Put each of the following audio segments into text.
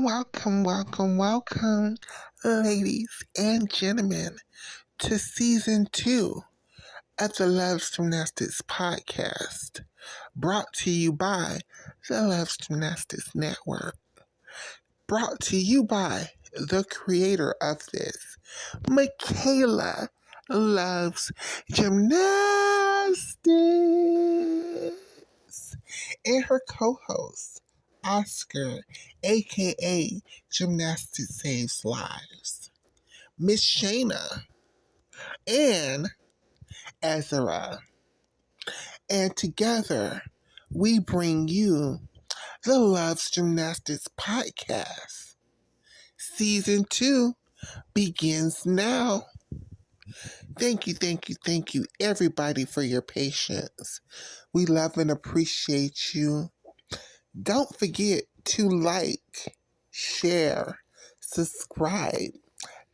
Welcome, ladies and gentlemen, to season 2 of the Loves Gymnastics podcast, brought to you by the Loves Gymnastics Network, brought to you by the creator of this, Michaela Loves Gymnastics, and her co-host, Oscar, aka Gymnastics Saves Lives, Miss Shayna, and Ezra. And together, we bring you the Loves Gymnastics podcast. Season 2 begins now. Thank you, everybody, for your patience. We love and appreciate you. Don't forget to like, share, subscribe,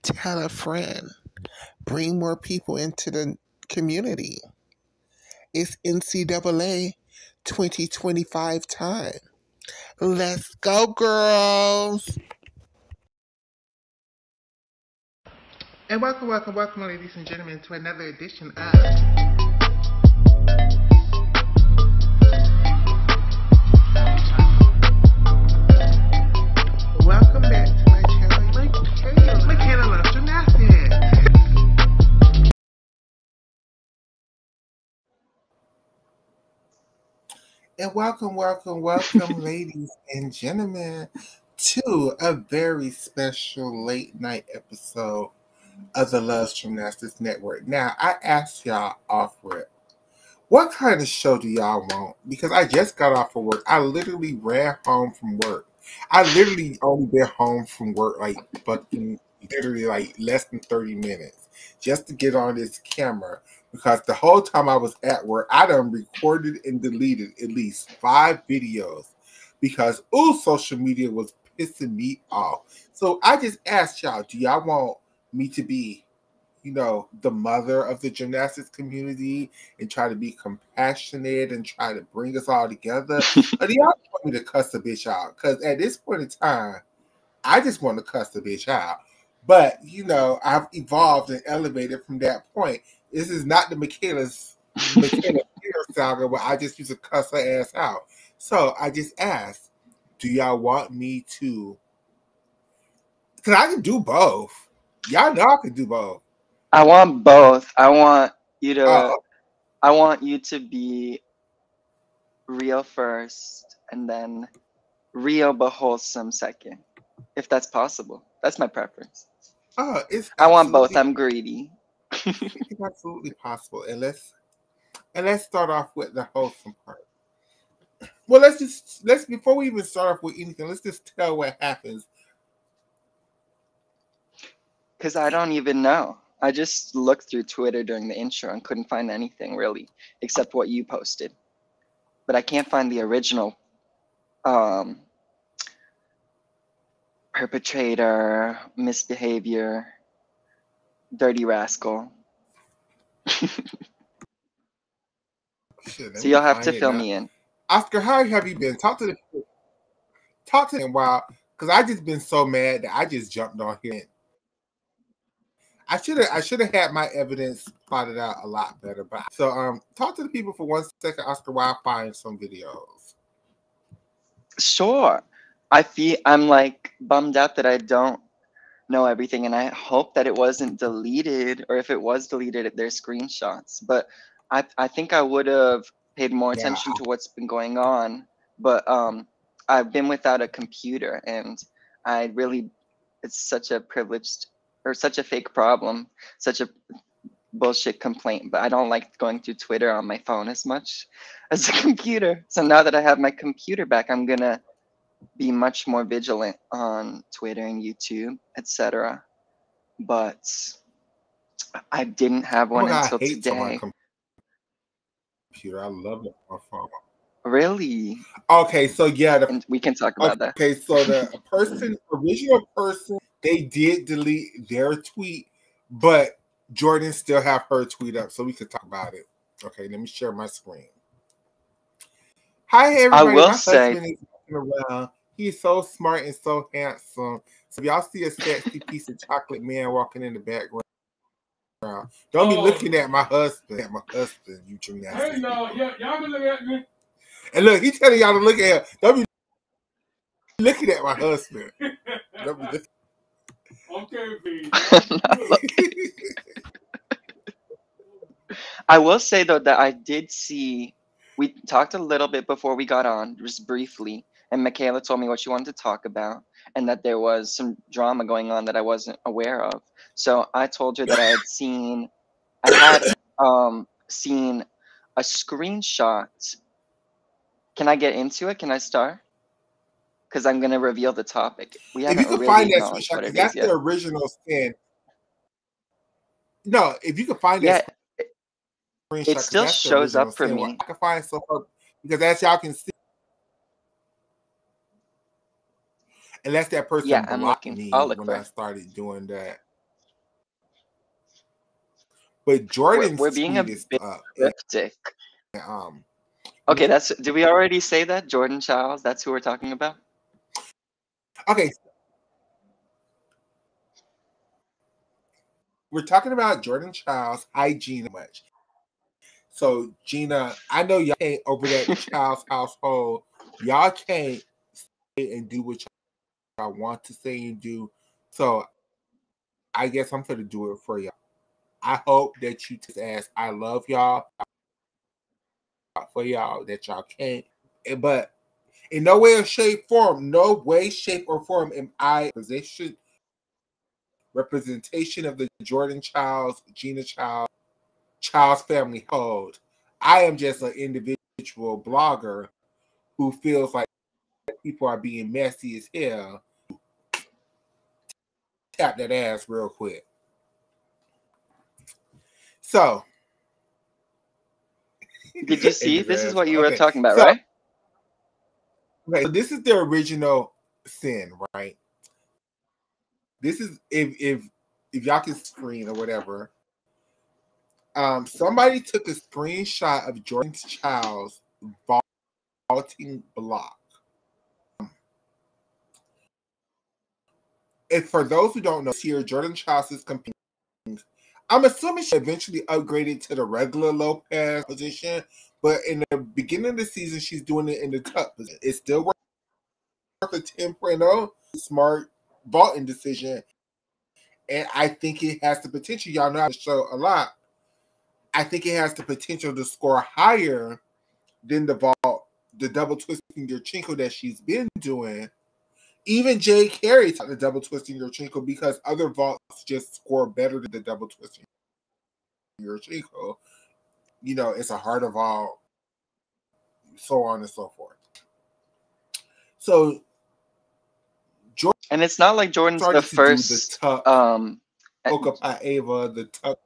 tell a friend, bring more people into the community. It's NCAA 2025 time. Let's go, girls! And welcome, ladies and gentlemen, to another edition of Welcome back to my channel, Michaela Loves Gymnastics. And welcome, ladies and gentlemen, to a very special late night episode of the Loves Gymnastics Network. Now, I asked y'all off rip, what kind of show do y'all want? Because I just got off of work. I literally ran home from work. I literally only been home from work like less than 30 minutes just to get on this camera, because the whole time I was at work, I done recorded and deleted at least 5 videos because social media was pissing me off. So I just asked y'all, do y'all want me to be, the mother of the gymnastics community and try to be compassionate and try to bring us all together? Or do y'all want me to cuss the bitch out? Because at this point in time, I just want to cuss the bitch out. But, I've evolved and elevated from that point. This is not the Michaela saga where I just used to cuss her ass out. So I just asked, do y'all want me to? Because I can do both. Y'all know I can do both. I want both. I want you to be real first and then real but wholesome second, if that's possible. That's my preference. I want both. I'm greedy. It's absolutely possible. And let's start off with the wholesome part. Well, let's before we even start off with anything, let's just tell what happens. Because I don't even know. I just looked through Twitter during the intro and couldn't find anything really, except what you posted. But I can't find the original perpetrator, misbehavior, dirty rascal. So you'll have to fill me in. Oscar, how have you been? Talk to them a while, because I just been so mad that I just jumped on here. I should have had my evidence plotted out a lot better. But so talk to the people for 1 second, Oscar, while I find some videos. Sure. I'm like bummed out that I don't know everything, and I hope that it wasn't deleted, or if it was deleted, there's screenshots. But I think I would have paid more attention to what's been going on. But I've been without a computer, and it's such a privileged or such a fake problem, such a bullshit complaint. But I don't like going through Twitter on my phone as much as a computer. So now that I have my computer back, I'm gonna be much more vigilant on Twitter and YouTube, etc. But I didn't have one until today. Computer, I love it on my phone. Really? Okay, so yeah, and we can talk about that. Okay, so the original person, they did delete their tweet, but Jordan still have her tweet up, so we could talk about it. Okay, let me share my screen. Hi, everybody. I will my say, husband is walking around He's so smart and so handsome. So if y'all see a sexy piece of chocolate man walking in the background, don't be looking at my husband. At my husband, you gymnastics. Hey, y'all can look at me. And look, he's telling y'all to look at him. Don't be looking at my husband. Don't be looking. Okay, B. I will say though that I did see. We talked a little bit before we got on, just briefly, and Michaela told me what she wanted to talk about, and that there was some drama going on that I wasn't aware of. So I told her that I had seen seen a screenshot. Can I get into it? Can I start? Because I'm gonna reveal the topic. We If haven't you can really find that acknowledged what screenshot, it that's is yet. the original spin. No, if you can find Yeah, that screenshot, it still that's the shows original up for spin. me. Well, I can find so far because as y'all can see, unless that person Yeah, I'm blocked looking. me I'll look when for I it. started doing that. But Jordan's We're being a tweet is bit up. cryptic. Okay, did we already say that? Jordan Childs, that's who we're talking about? Okay. We're talking about Jordan Childs' hygiene much. So Gina, I know y'all can't over that Childs household. Y'all can't say and do what y'all want to say and do. So I guess I'm gonna do it for y'all. I hope that you just ask I love y'all for y'all that y'all can't. But in no way or shape form, am I representation of the Jordan Childs, Gina Childs family hold. I am just an individual blogger who feels like people are being messy as hell. Tap that ass real quick. So, did you see? This is what you were talking about, right? Okay, so this is the original sin, right? This is if y'all can screen or whatever. Somebody took a screenshot of Jordan Childs vaulting block. And for those who don't know, here Jordan Childs is competing. I'm assuming she eventually upgraded to the regular Lopez position, but in the beginning of the season, she's doing it in the tuck position. It's still worth a 10.0 smart vaulting decision, and I think it has the potential. Y'all know I show a lot. I think it has the potential to score higher than the double twisting Yurchenko that she's been doing. Even Jay Carey taught the double twisting Yurchenko because other vaults just score better than the double twisting Yurchenko. You know, it's a harder vault, so on and so forth. So, Jordan, and it's not like Jordan's the first. Okapaeva, the tuck.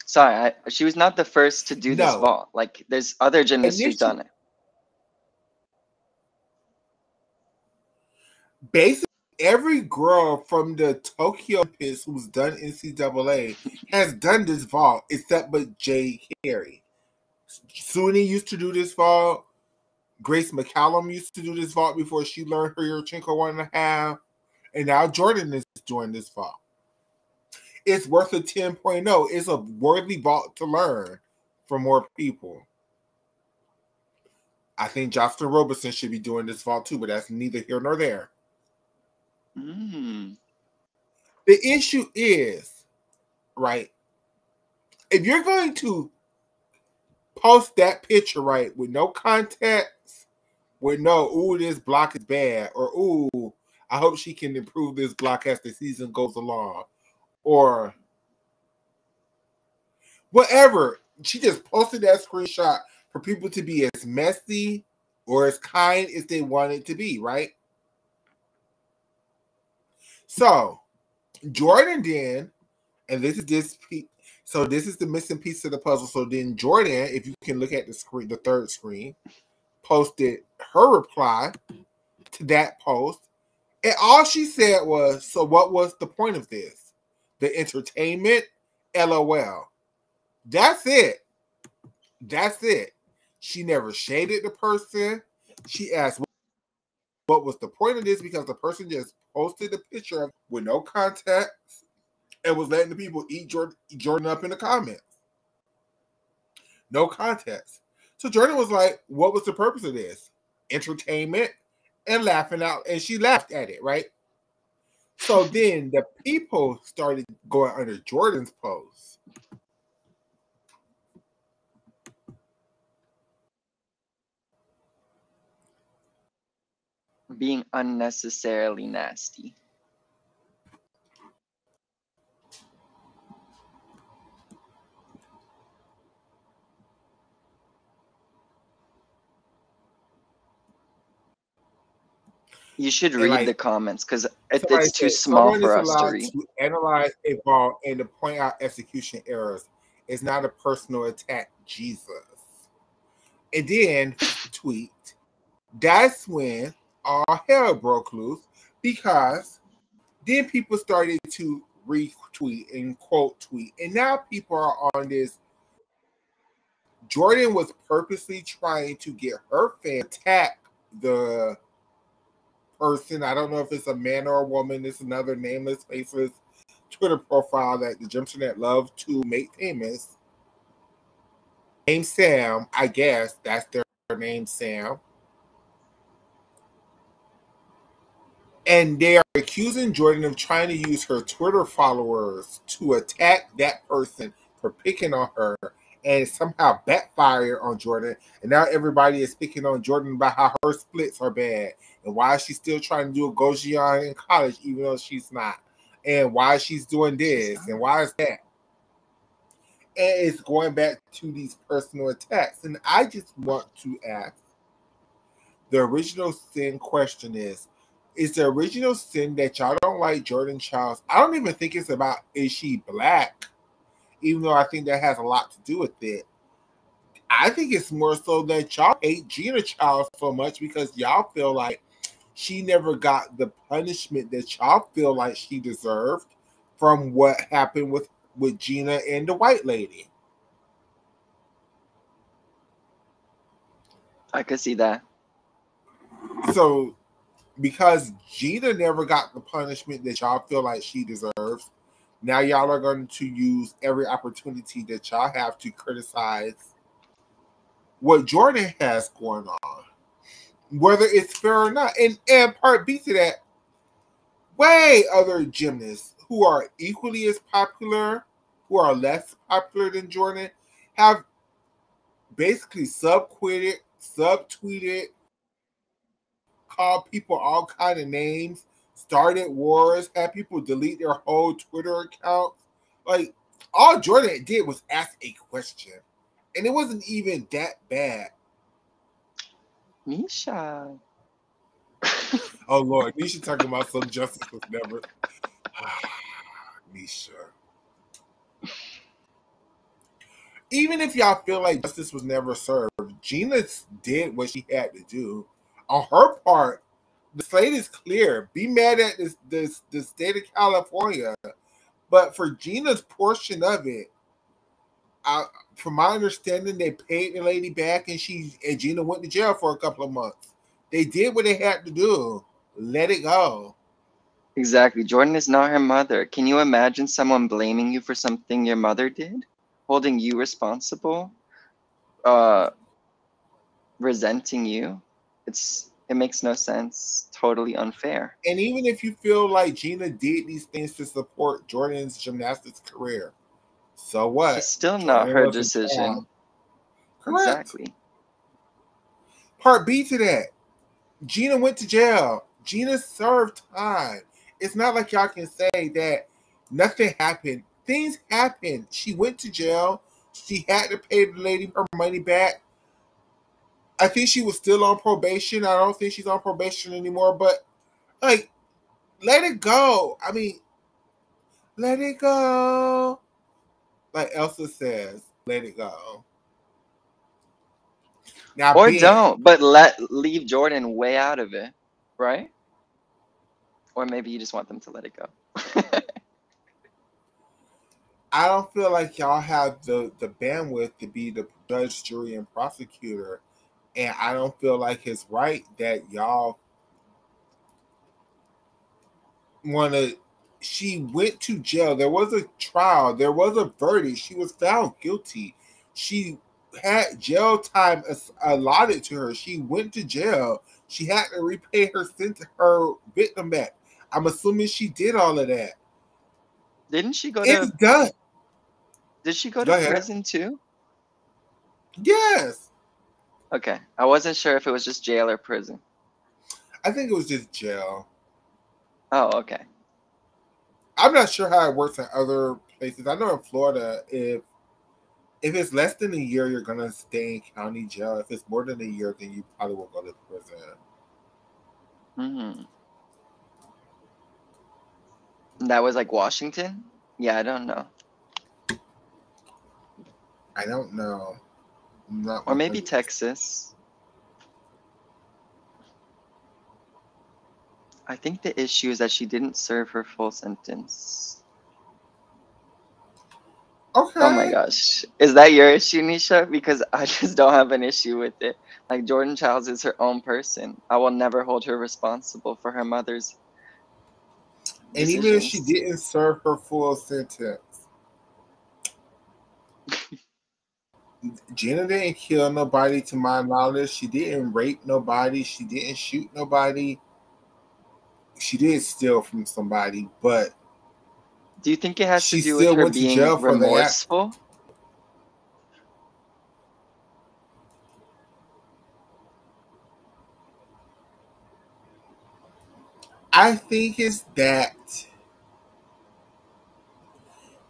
Sorry, she was not the first to do this vault. Like, there's other gymnasts who've done it. Basically, every girl from the Tokyo Olympics who's done NCAA has done this vault, except but Jay Carey. Suni used to do this vault. Grace McCallum used to do this vault before she learned her Yurchenko 1.5. And now Jordan is doing this vault. It's worth a 10.0. It's a worthy vault to learn for more people. I think Justin Robertson should be doing this vault too, but that's neither here nor there. Mm. The issue is, right, if you're going to post that picture, right, with no context, with no, ooh, this block is bad, or ooh, I hope she can improve this block as the season goes along, or whatever. She just posted that screenshot for people to be as messy or as kind as they want it to be, right? So, Jordan then, and this is the missing piece of the puzzle. So then Jordan, if you can look at the screen, the third screen, posted her reply to that post. And all she said was, so what was the point of this? The entertainment? LOL. That's it. She never shaded the person. She asked, But what's the point of this? Because the person just posted a picture with no context and was letting the people eat Jordan up in the comments. No context. So Jordan was like, what was the purpose of this? Entertainment and laughing out. And she laughed at it, right? So then the people started going under Jordan's post. Being unnecessarily nasty. You should read the comments because it's too small for us to read. To analyze, evolve, and to point out execution errors. It's not a personal attack, Jesus. And then tweet. That's when all hell broke loose because then people started to retweet and quote tweet. And now people are on this. Jordan was purposely trying to get her fan attack the person. I don't know if it's a man or a woman. It's another nameless, faceless Twitter profile that the Gymternet love to make famous. Named Sam, I guess that's their name, Sam. And they are accusing Jordan of trying to use her Twitter followers to attack that person for picking on her and somehow backfire on Jordan. And now everybody is picking on Jordan about how her splits are bad and why she's still trying to do a Gojian in college even though she's not. And why she's doing this and why is that. And it's going back to these personal attacks. And I just want to ask, the original sin question is the original sin that y'all don't like Jordan Chiles? I don't even think it's about is she black, even though I think that has a lot to do with it. I think it's more so that y'all hate Gina Chiles so much because y'all feel like she never got the punishment that y'all feel like she deserved from what happened with Gina and the white lady. I could see that. So, because Gina never got the punishment that y'all feel like she deserves, now y'all are going to use every opportunity that y'all have to criticize what Jordan has going on, whether it's fair or not. And part B to that, way other gymnasts who are equally as popular, who are less popular than Jordan, have basically subtweeted, called people all kind of names, started wars, had people delete their whole Twitter accounts. Like, all Jordan did was ask a question. And it wasn't even that bad. Nisha. Oh, Lord. Nisha talking about some justice was never. Nisha. Even if y'all feel like justice was never served, Gina did what she had to do. On her part, the slate is clear. Be mad at the state of California. But for Gina's portion of it, from my understanding, they paid the lady back and Gina went to jail for a couple of months. They did what they had to do. Let it go. Exactly. Jordan is not her mother. Can you imagine someone blaming you for something your mother did? Holding you responsible? Resenting you? It makes no sense. Totally unfair. And even if you feel like Gina did these things to support Jordan's gymnastics career, so what? It's still not her decision. Correct. Exactly. Part B to that, Gina went to jail. Gina served time. It's not like y'all can say that nothing happened. Things happened. She went to jail. She had to pay the lady her money back. I think she was still on probation. I don't think she's on probation anymore. But, like, let it go. I mean, let it go. Like Elsa says, let it go. Now, or don't, but leave Jordan way out of it, right? Or maybe you just want them to let it go. I don't feel like y'all have the bandwidth to be the judge, jury, and prosecutor. And I don't feel like it's right that y'all want to. She went to jail. There was a trial. There was a verdict. She was found guilty. She had jail time allotted to her. She went to jail. She had to repay her victim back. I'm assuming she did all of that. Didn't she go It's to? done. Did she go Go to ahead. prison too? Yes. Okay, I wasn't sure if it was just jail or prison. I think it was just jail. Oh, okay. I'm not sure how it works in other places. I know in Florida, if it's less than a year, you're gonna stay in county jail. If it's more than a year, then you probably will go to prison. Hmm. That was like Washington? Yeah, I don't know. I don't know. Not Or maybe 100%. Texas. I think the issue is that she didn't serve her full sentence. Okay. Oh my gosh. Is that your issue, Nisha? Because I just don't have an issue with it. Like, Jordan Childs is her own person. I will never hold her responsible for her mother's And even if she decisions. didn't serve her full sentence, Gina didn't kill nobody to my knowledge. She didn't rape nobody. She didn't shoot nobody. She did steal from somebody, but Do you think it has to she do with still her went to being jail for that. remorseful? I think it's that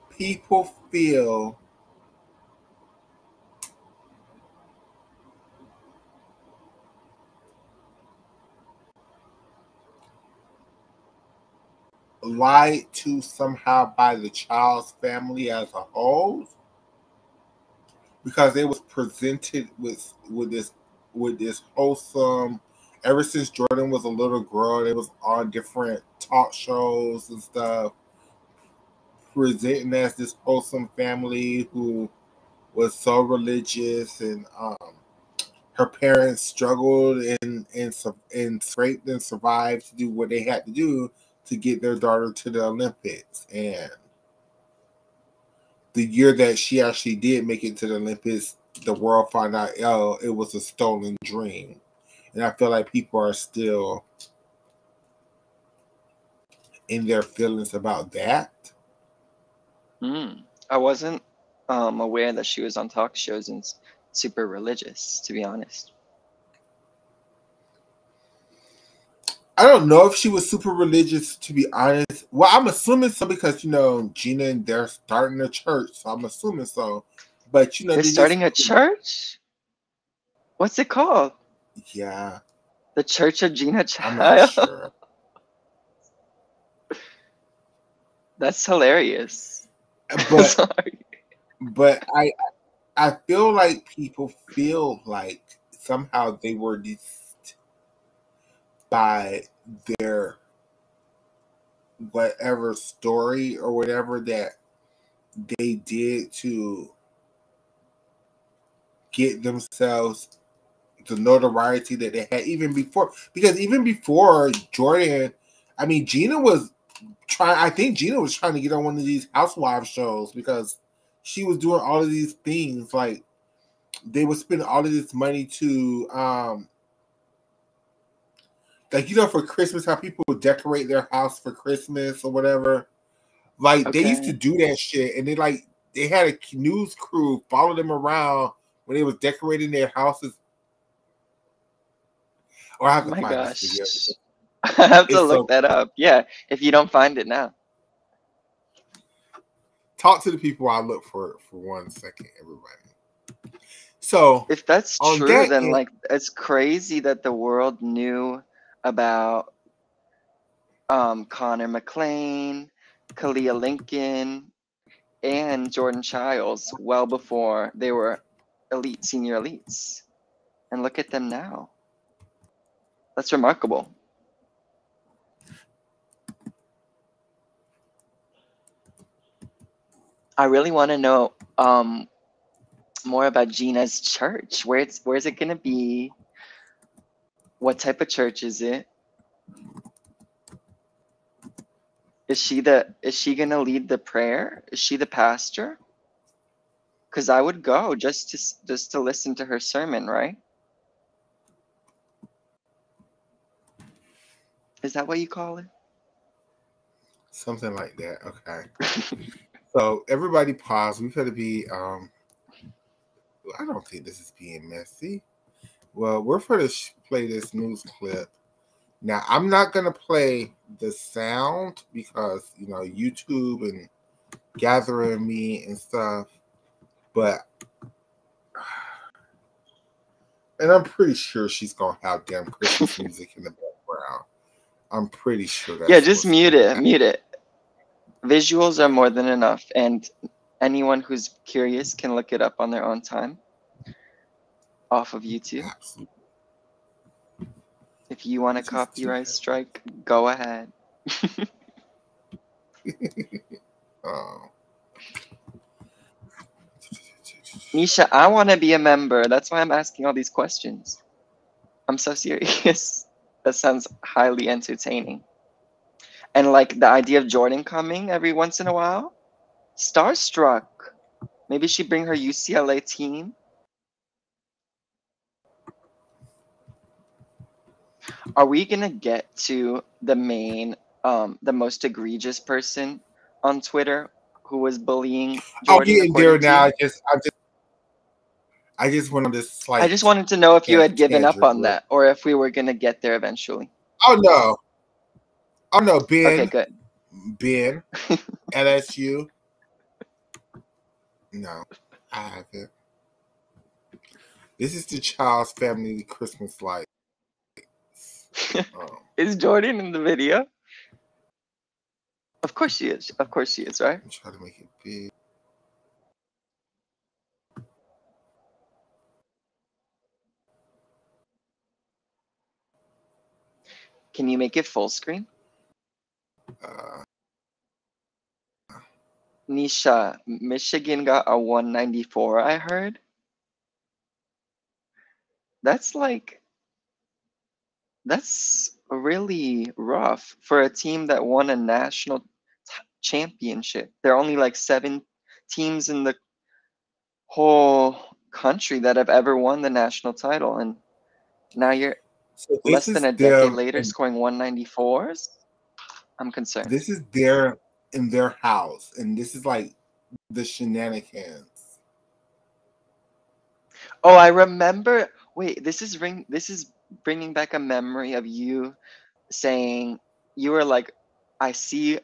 people feel lied to somehow by the child's family as a whole, because it was presented with this wholesome. Ever since Jordan was a little girl, it was on different talk shows and stuff, presenting as this wholesome family who was so religious, and her parents struggled and scraped and survived to do what they had to do to get their daughter to the Olympics. And the year that she actually did make it to the Olympics, the world found out, oh, it was a stolen dream. And I feel like people are still in their feelings about that. I wasn't aware that she was on talk shows and super religious, to be honest. I don't know if she was super religious, to be honest. Well, I'm assuming so because, Gina and they're starting a church, so I'm assuming so. But, They're starting a church? What's it called? Yeah. The Church of Gina I'm not Child? sure. That's hilarious. But Sorry. but I feel like people feel like somehow they were deceived by their whatever story or whatever that they did to get themselves the notoriety that they had even before. Because even before Jordan, I mean, I think Gina was trying to get on one of these housewives shows because she was doing all of these things. Like, they would spend all of this money to, like, for Christmas, how people would decorate their house for Christmas or whatever. Like, they used to Okay. do that shit, and they had a news crew follow them around when they was decorating their houses. Or I have Oh to my find this video. gosh. I have to It's look so. that up. Yeah, if you don't find it now. Talk to the people I look for 1 second, everybody. So, If that's on true, that then end, like it's crazy that the world knew about Connor McClain, Kalia Lincoln, and Jordan Childs well before they were senior elites. And look at them now. That's remarkable. I really want to know more about Gina's church. Where's it gonna be? What type of church is it? Is she gonna lead the prayer? Is she the pastor? Because I would go just to listen to her sermon, right? Is that what you call it? Something like that. Okay. So everybody pause. We've got to be I don't think this is being messy. Well, we're going to play this news clip. Now, I'm not going to play the sound because, you know, YouTube and gathering me and stuff. But, and I'm pretty sure she's going to have damn Christmas music in the background. I'm pretty sure that's Yeah, just mute it. Mute it. Visuals are more than enough. And anyone who's curious can look it up on their own time off of YouTube. Absolutely. If you want a copyright strike, go ahead. Nisha, I want to be a member. That's why I'm asking all these questions. I'm so serious. That sounds highly entertaining. And like the idea of Jordan coming every once in a while, starstruck. Maybe she bring her UCLA team. Are we gonna get to the main, the most egregious person on Twitter who was bullying Jordan? I'll get in there now. I just went on this like. I just wanted to know if you had given up on that, or if we were gonna get there eventually. Oh no! Oh no, Ben. Okay, good. Ben, LSU. No, I haven't. This is the Child's Family Christmas light. Is Jordan in the video? Of course she is. Of course she is, right? I'm trying to make it big. Can you make it full screen? Nisha, Michigan got a 194, I heard. That's really rough for a team that won a national championship. There are only like 7 teams in the whole country that have ever won the national title, and now you're less than a decade later scoring 194s. I'm concerned. This is in their house, and this is like the shenanigans. Oh, I remember. Wait, this is bringing back a memory of you saying you were like, I see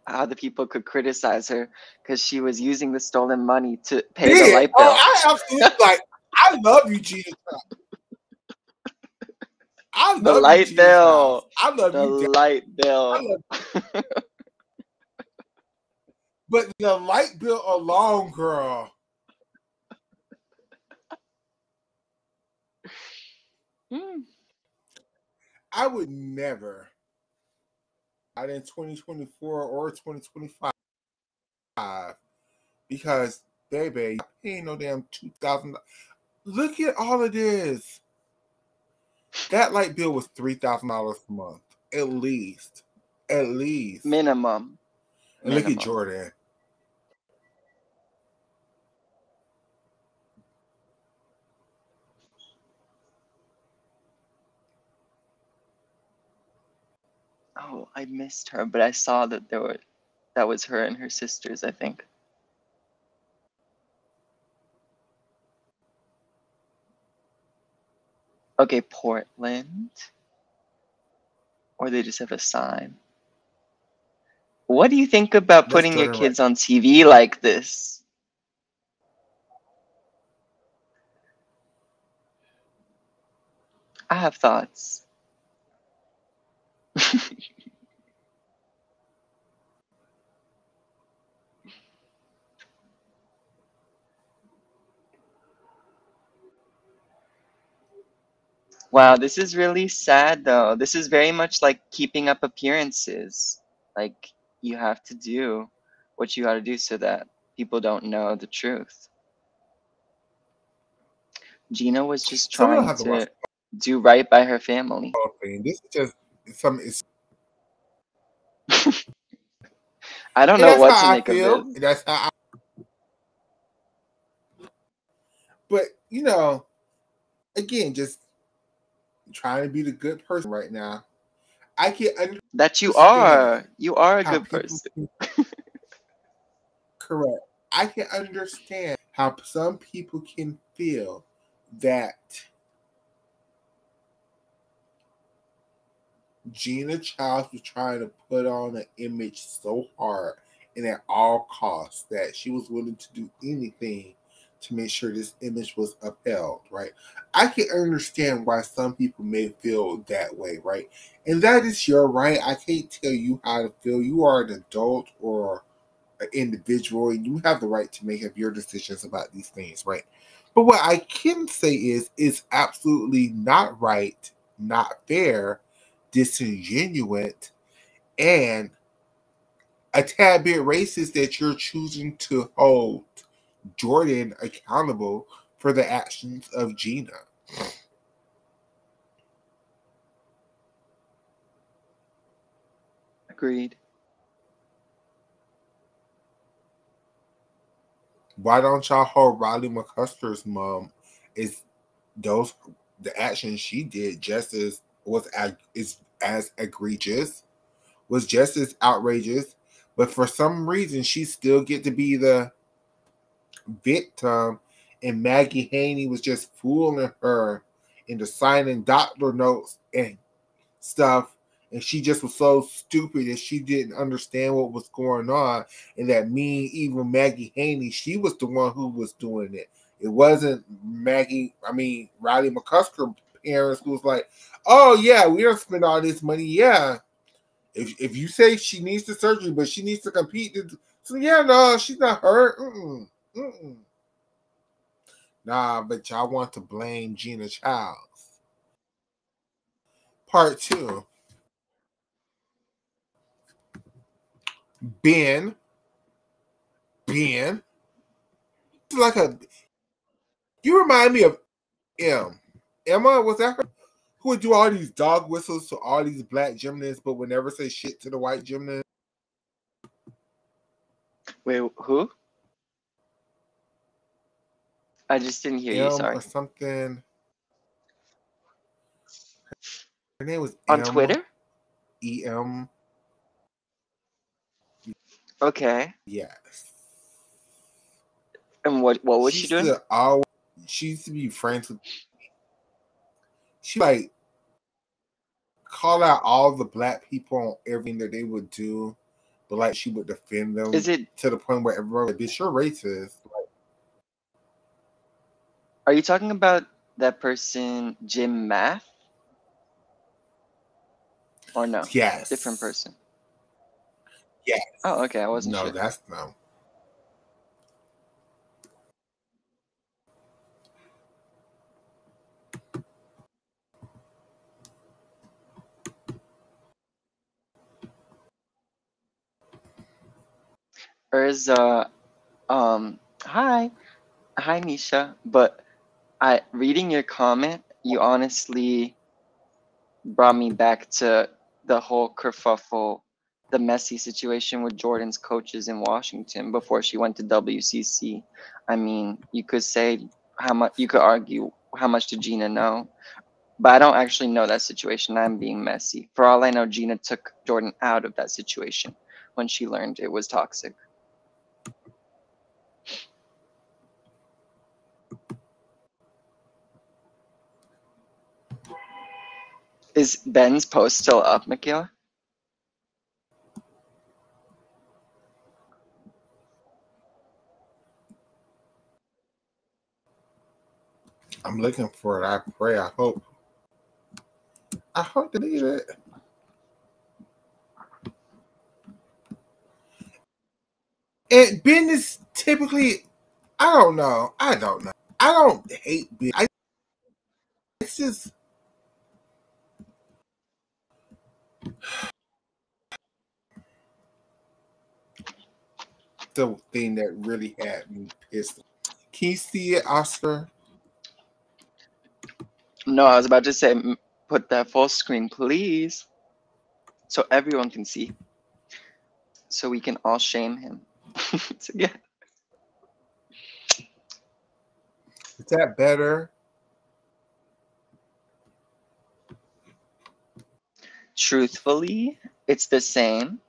how the people could criticize her because she was using the stolen money to pay the light bill. Oh, I absolutely like. I love you, Gina. I love the light you, bill. I love the you, light bill. But the light bill alone, girl. I would never, out in 2024 or 2025, because baby, I ain't no damn $2,000. Look at all of this. That light bill was $3,000 a month, at least. Minimum. And look at Jordan. Oh, I missed her, but I saw that that was her and her sisters, I think. Okay, Portland. Or they just have a sign. What do you think about putting your kids on TV like this? I have thoughts. Wow, this is really sad though. This is very much like keeping up appearances. Like you have to do what you got to do so that people don't know the truth. Gina was just trying to do right by her family. This is just some. I don't And know that's what to how I make of feel. this. That's how but you know, again, just trying to be the good person right now. I can That you understand are. You are a how good people person. can correct. I can understand how some people can feel that Gina Childs was trying to put on an image so hard and at all costs that she was willing to do anything to make sure this image was upheld, right? I can understand why some people may feel that way, right? And that is your right. I can't tell you how to feel. You are an adult or an individual, and you have the right to make up your decisions about these things, right? But what I can say is it's absolutely not right, not fair, disingenuous, and a tad bit racist that you're choosing to hold Jordan accountable for the actions of Gina. Agreed. Why don't y'all hold Riley McCuster's mom is those the actions she did just as was as egregious, was just as outrageous, but for some reason she still get to be the victim, and Maggie Haney was just fooling her into signing doctor notes and stuff, and she just was so stupid that she didn't understand what was going on, and that mean even Maggie Haney, she was the one who was doing it. It wasn't Riley McCusker parents who was like, oh yeah, we don't spend all this money. Yeah. If you say she needs the surgery, but she needs to compete, so yeah, no, she's not hurt. Mm-mm. Nah, but y'all want to blame Gina Childs. Part 2. Ben, like a, you remind me of Emma, was that her? Who would do all these dog whistles to all these black gymnasts, but would never say shit to the white gymnast? Wait, who? I just didn't hear you. M Sorry. or something. Her name was On M. Twitter? E-M. Okay. Yes. And what was she doing? She used to be friends with. She like call out all the black people on everything that they would do, but like she would defend them Is it? to the point where everyone would be sure racist. Like, Are you talking about that person, Jim Math? Or no? yes. Different person. Yes. Oh, okay. I wasn't No, sure. that's no. Urza, hi. Hi, Nisha. But reading your comment, you honestly brought me back to the whole kerfuffle, the messy situation with Jordan's coaches in Washington before she went to WCC. I mean, you could say how much, you could argue how much did Gina know, but I don't actually know that situation. I'm being messy. For all I know, Gina took Jordan out of that situation when she learned it was toxic. Is Ben's post still up, Michaela? I'm looking for it. I pray. I hope to leave it. And Ben is typically, I don't know. I don't hate Ben. It's just the thing that really had me pissed. Can you see it, Oscar? No, I was about to say, put that full screen, please, so everyone can see. so we can all shame him together. Is that better? Truthfully, it's the same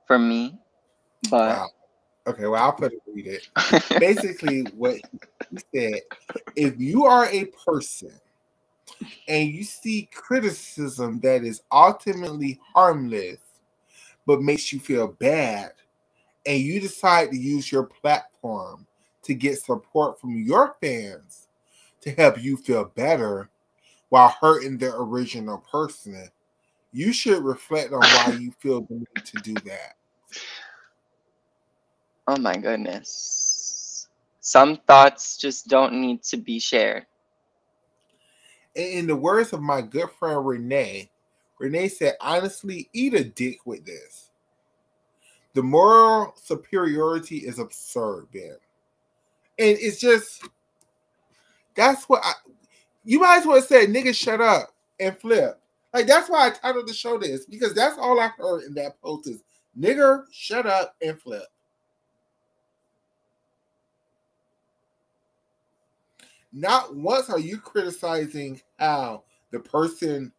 for me, but Wow. Okay, well, I'll put it, read it. Basically, what he said, if you are a person and you see criticism that is ultimately harmless but makes you feel bad, and you decide to use your platform to get support from your fans to help you feel better while hurting the original person, you should reflect on why you feel the need to do that. oh my goodness. Some thoughts just don't need to be shared. And in the words of my good friend Renee, Renee said, honestly, eat a dick with this. The moral superiority is absurd, Ben. And it's just, that's what you might as well say, nigga, shut up and flip. Like, that's why I titled the show this, because that's all I heard in that post is, nigger, shut up and flip. Not once are you criticizing how the person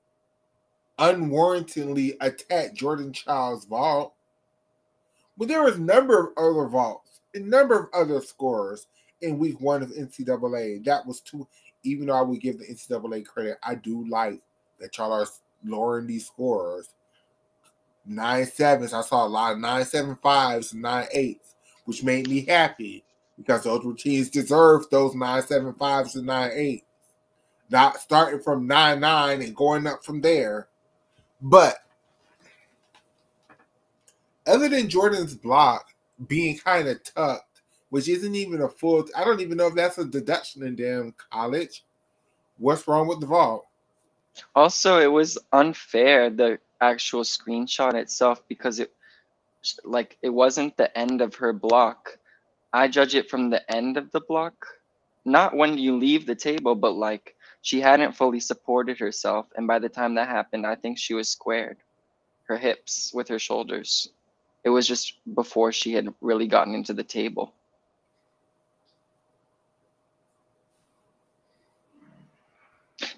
unwarrantedly attacked Jordan Child's vault. But there was a number of other vaults, a number of other scorers in week one of NCAA. That was too, even though I would give the NCAA credit, I do like that y'all are lowering these scorers. 9-7s, I saw a lot of 9-7-5s and 9-8s, which made me happy because those routines deserve those 9-7-5s and 9-8s. Not starting from 9-9 and going up from there. But other than Jordan's block being kind of tucked, which isn't even a full, I don't even know if that's a deduction in damn college. What's wrong with the vault? Also, it was unfair, the actual screenshot itself, because it wasn't the end of her block. I judge it from the end of the block, not when you leave the table, but like she hadn't fully supported herself, and by the time that happened, I think she was squared, her hips with her shoulders. It was just before she had really gotten into the table.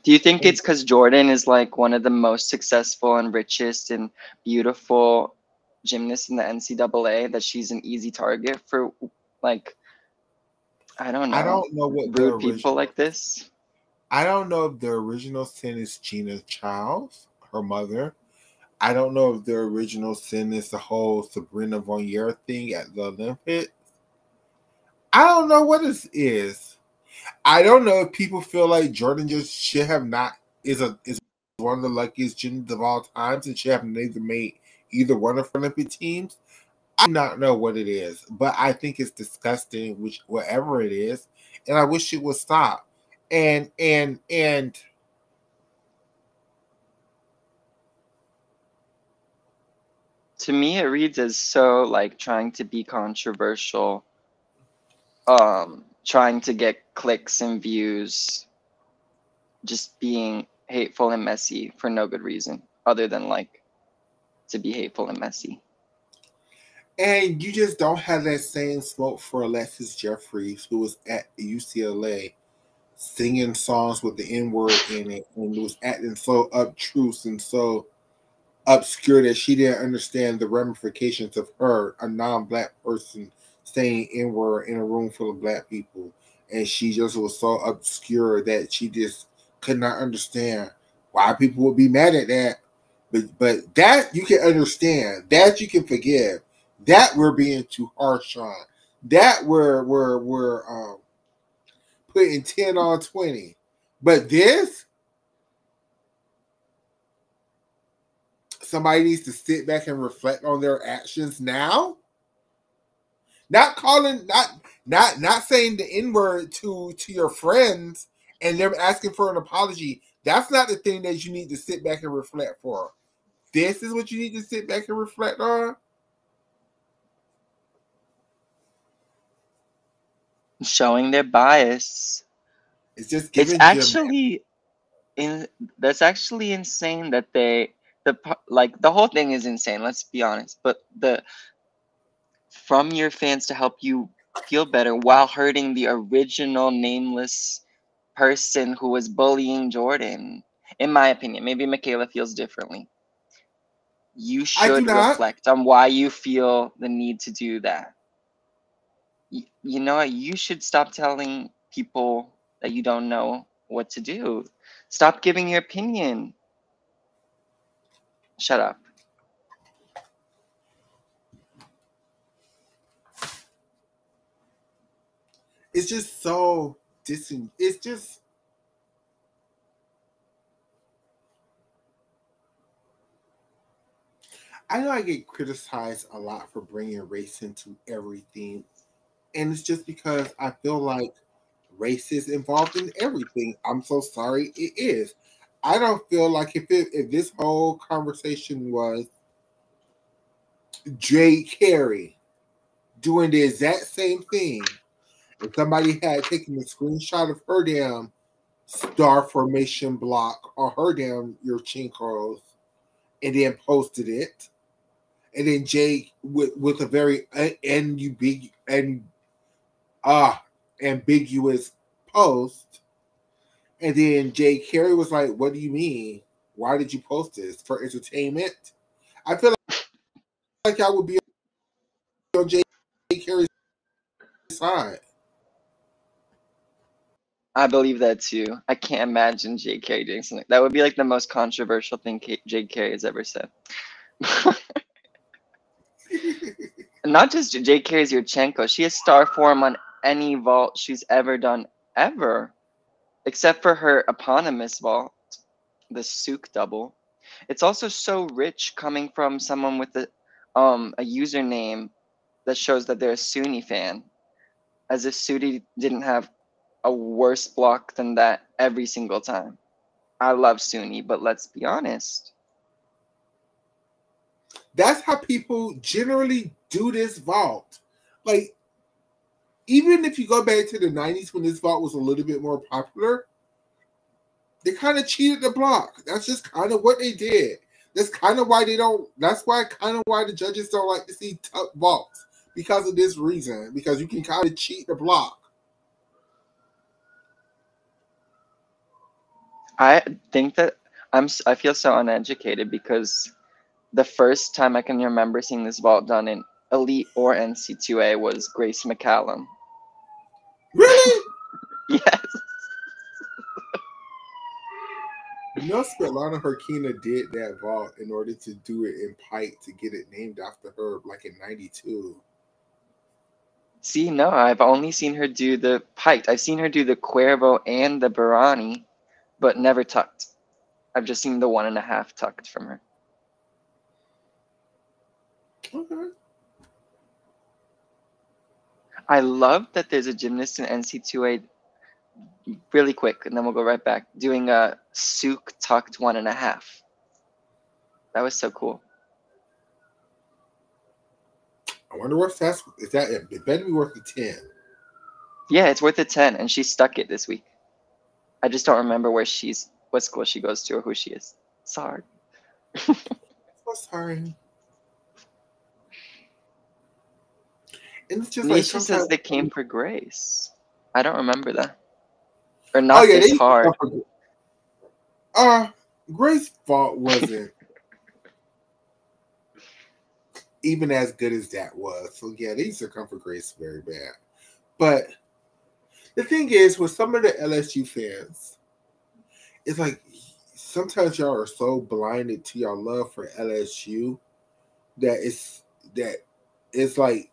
Do you think it's because Jordan is like one of the most successful and richest and beautiful gymnasts in the NCAA that she's an easy target for, like, I don't know what rude people like this? I don't know if the original sin is Gina Childs, her mother. I don't know if the original sin is the whole Sabrina Vonnier thing at the Olympics. I don't know what it is. I don't know if people feel like Jordan just should have not is one of the luckiest gymnasts of all times and should have neither made either one of the Olympic teams. I do not know what it is, but I think it's disgusting, which whatever it is, and I wish it would stop. And to me it reads as so like trying to be controversial, trying to get clicks and views, just being hateful and messy for no good reason other than like to be hateful and messy. And you just don't have that same smoke for Alexis Jeffries, who was at UCLA singing songs with the N-word in it and was acting so obtruse and so obscure that she didn't understand the ramifications of her, a non-black person, saying N-word in a room full of black people. And she just was so obscure that she just could not understand why people would be mad at that. But that you can understand, that you can forgive, that we're being too harsh on, that we're putting 10 on 20. But this, somebody needs to sit back and reflect on their actions now. Not calling, not saying the N-word to your friends and them asking for an apology. That's not the thing that you need to sit back and reflect for. This is what you need to sit back and reflect on. Showing their bias. It's just it's actually that's actually insane that the whole thing is insane, let's be honest, but from your fans to help you feel better while hurting the original nameless person who was bullying Jordan. In my opinion, maybe Michaela feels differently. You I do should not. reflect on why you feel the need to do that. You know what? You should stop telling people that you don't know what to do. Stop giving your opinion. Shut up. It's just so it's just I know I get criticized a lot for bringing race into everything, and it's just because I feel like race is involved in everything. I'm so sorry, it is. I don't feel like if this whole conversation was Jay Carey doing the exact same thing, if somebody had taken a screenshot of her damn star formation block or her damn your chinkos and then posted it, and then Jay with a very ambiguous post, and then Jay Carey was like, "What do you mean? Why did you post this for entertainment?" I feel like I would be on Jay Carey's side. I believe that too. I can't imagine Jay Carey doing something. That would be like the most controversial thing Jay Carey has ever said. Not just Jay Carey's Yurchenko. She has star form on any vault she's ever done, ever. Except for her eponymous vault, the Souk double. It's also so rich coming from someone with a username that shows that they're a Sunni fan. As if Sudi didn't have a worse block than that every single time. I love Sunni, but let's be honest. That's how people generally do this vault. Like, even if you go back to the 90s when this vault was a little bit more popular, they kind of cheated the block. That's just kind of what they did. That's kind of why why the judges don't like to see tough vaults, because of this reason, because you can kind of cheat the block. I think that I feel so uneducated because the first time I can remember seeing this vault done in Elite or NC2A was Grace McCallum. Really? Yes. You know, Svetlana Herkina did that vault in order to do it in Pike to get it named after her, like in '92. See, no, I've only seen her do the piked. I've seen her do the Cuervo and the Barani, but never tucked. I've just seen the 1.5 tucked from her. Okay. I love that there's a gymnast in NC2A, really quick, and then we'll go right back, doing a Souk tucked 1.5. That was so cool. I wonder what's that's. Is that it? Better be worth the 10. Yeah, it's worth a 10, and she stuck it this week. I just don't remember what school she goes to or who she is. Sorry. So sorry. And it's just Nisha like says they came for Grace. I don't remember that. Or not they this hard. Grace vault wasn't even as good as that was. So yeah, they used to come for Grace very bad. But the thing is, with some of the LSU fans, it's like sometimes y'all are so blinded to your love for LSU that it's like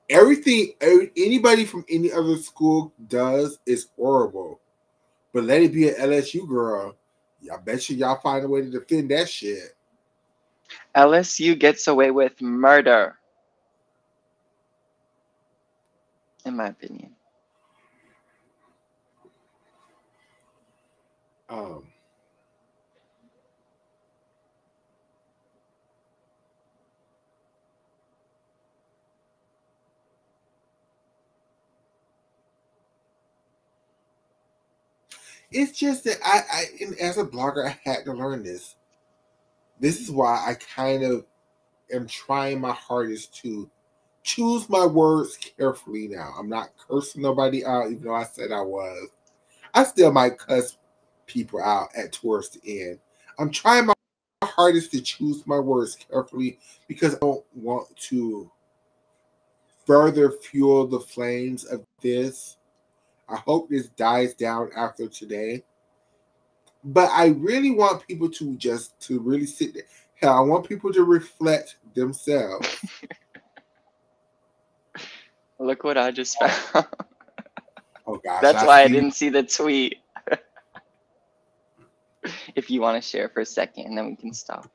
everything anybody from any other school does is horrible. But let it be an LSU girl. I bet you y'all find a way to defend that shit. LSU gets away with murder, in my opinion. It's just that as a blogger, I had to learn this. This is why I kind of am trying my hardest to choose my words carefully now. I'm not cursing nobody out, even though I said I was. I still might cuss people out at towards the end. I'm trying my hardest to choose my words carefully because I don't want to further fuel the flames of this. I hope this dies down after today. But I really want people to really sit there. Hell, I want people to reflect themselves. Look what I just found. Oh gosh, That's why I didn't see the tweet. If you want to share for a second, and then we can stop.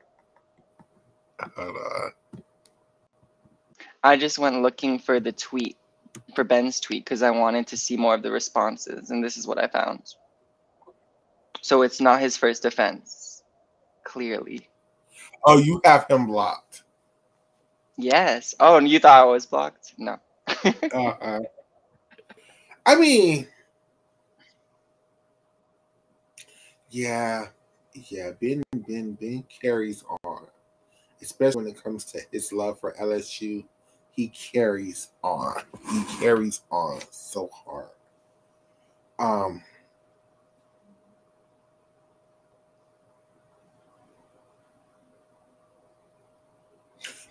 Hold on. I just went looking for the tweet, for Ben's tweet, because I wanted to see more of the responses, and this is what I found. So it's not his first offense, clearly. Oh, you have him blocked. Yes. Oh, and you thought I was blocked? No. I mean, yeah, Ben carries on, especially when it comes to his love for LSU. He carries on. He carries on so hard.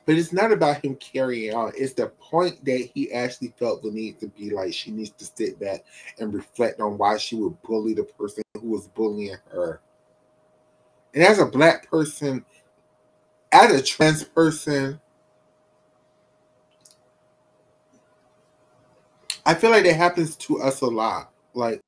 But it's not about him carrying on. It's the point that he actually felt the need to be like, she needs to sit back and reflect on why she would bully the person who was bullying her. And as a black person, as a trans person, I feel like that happens to us a lot. Like,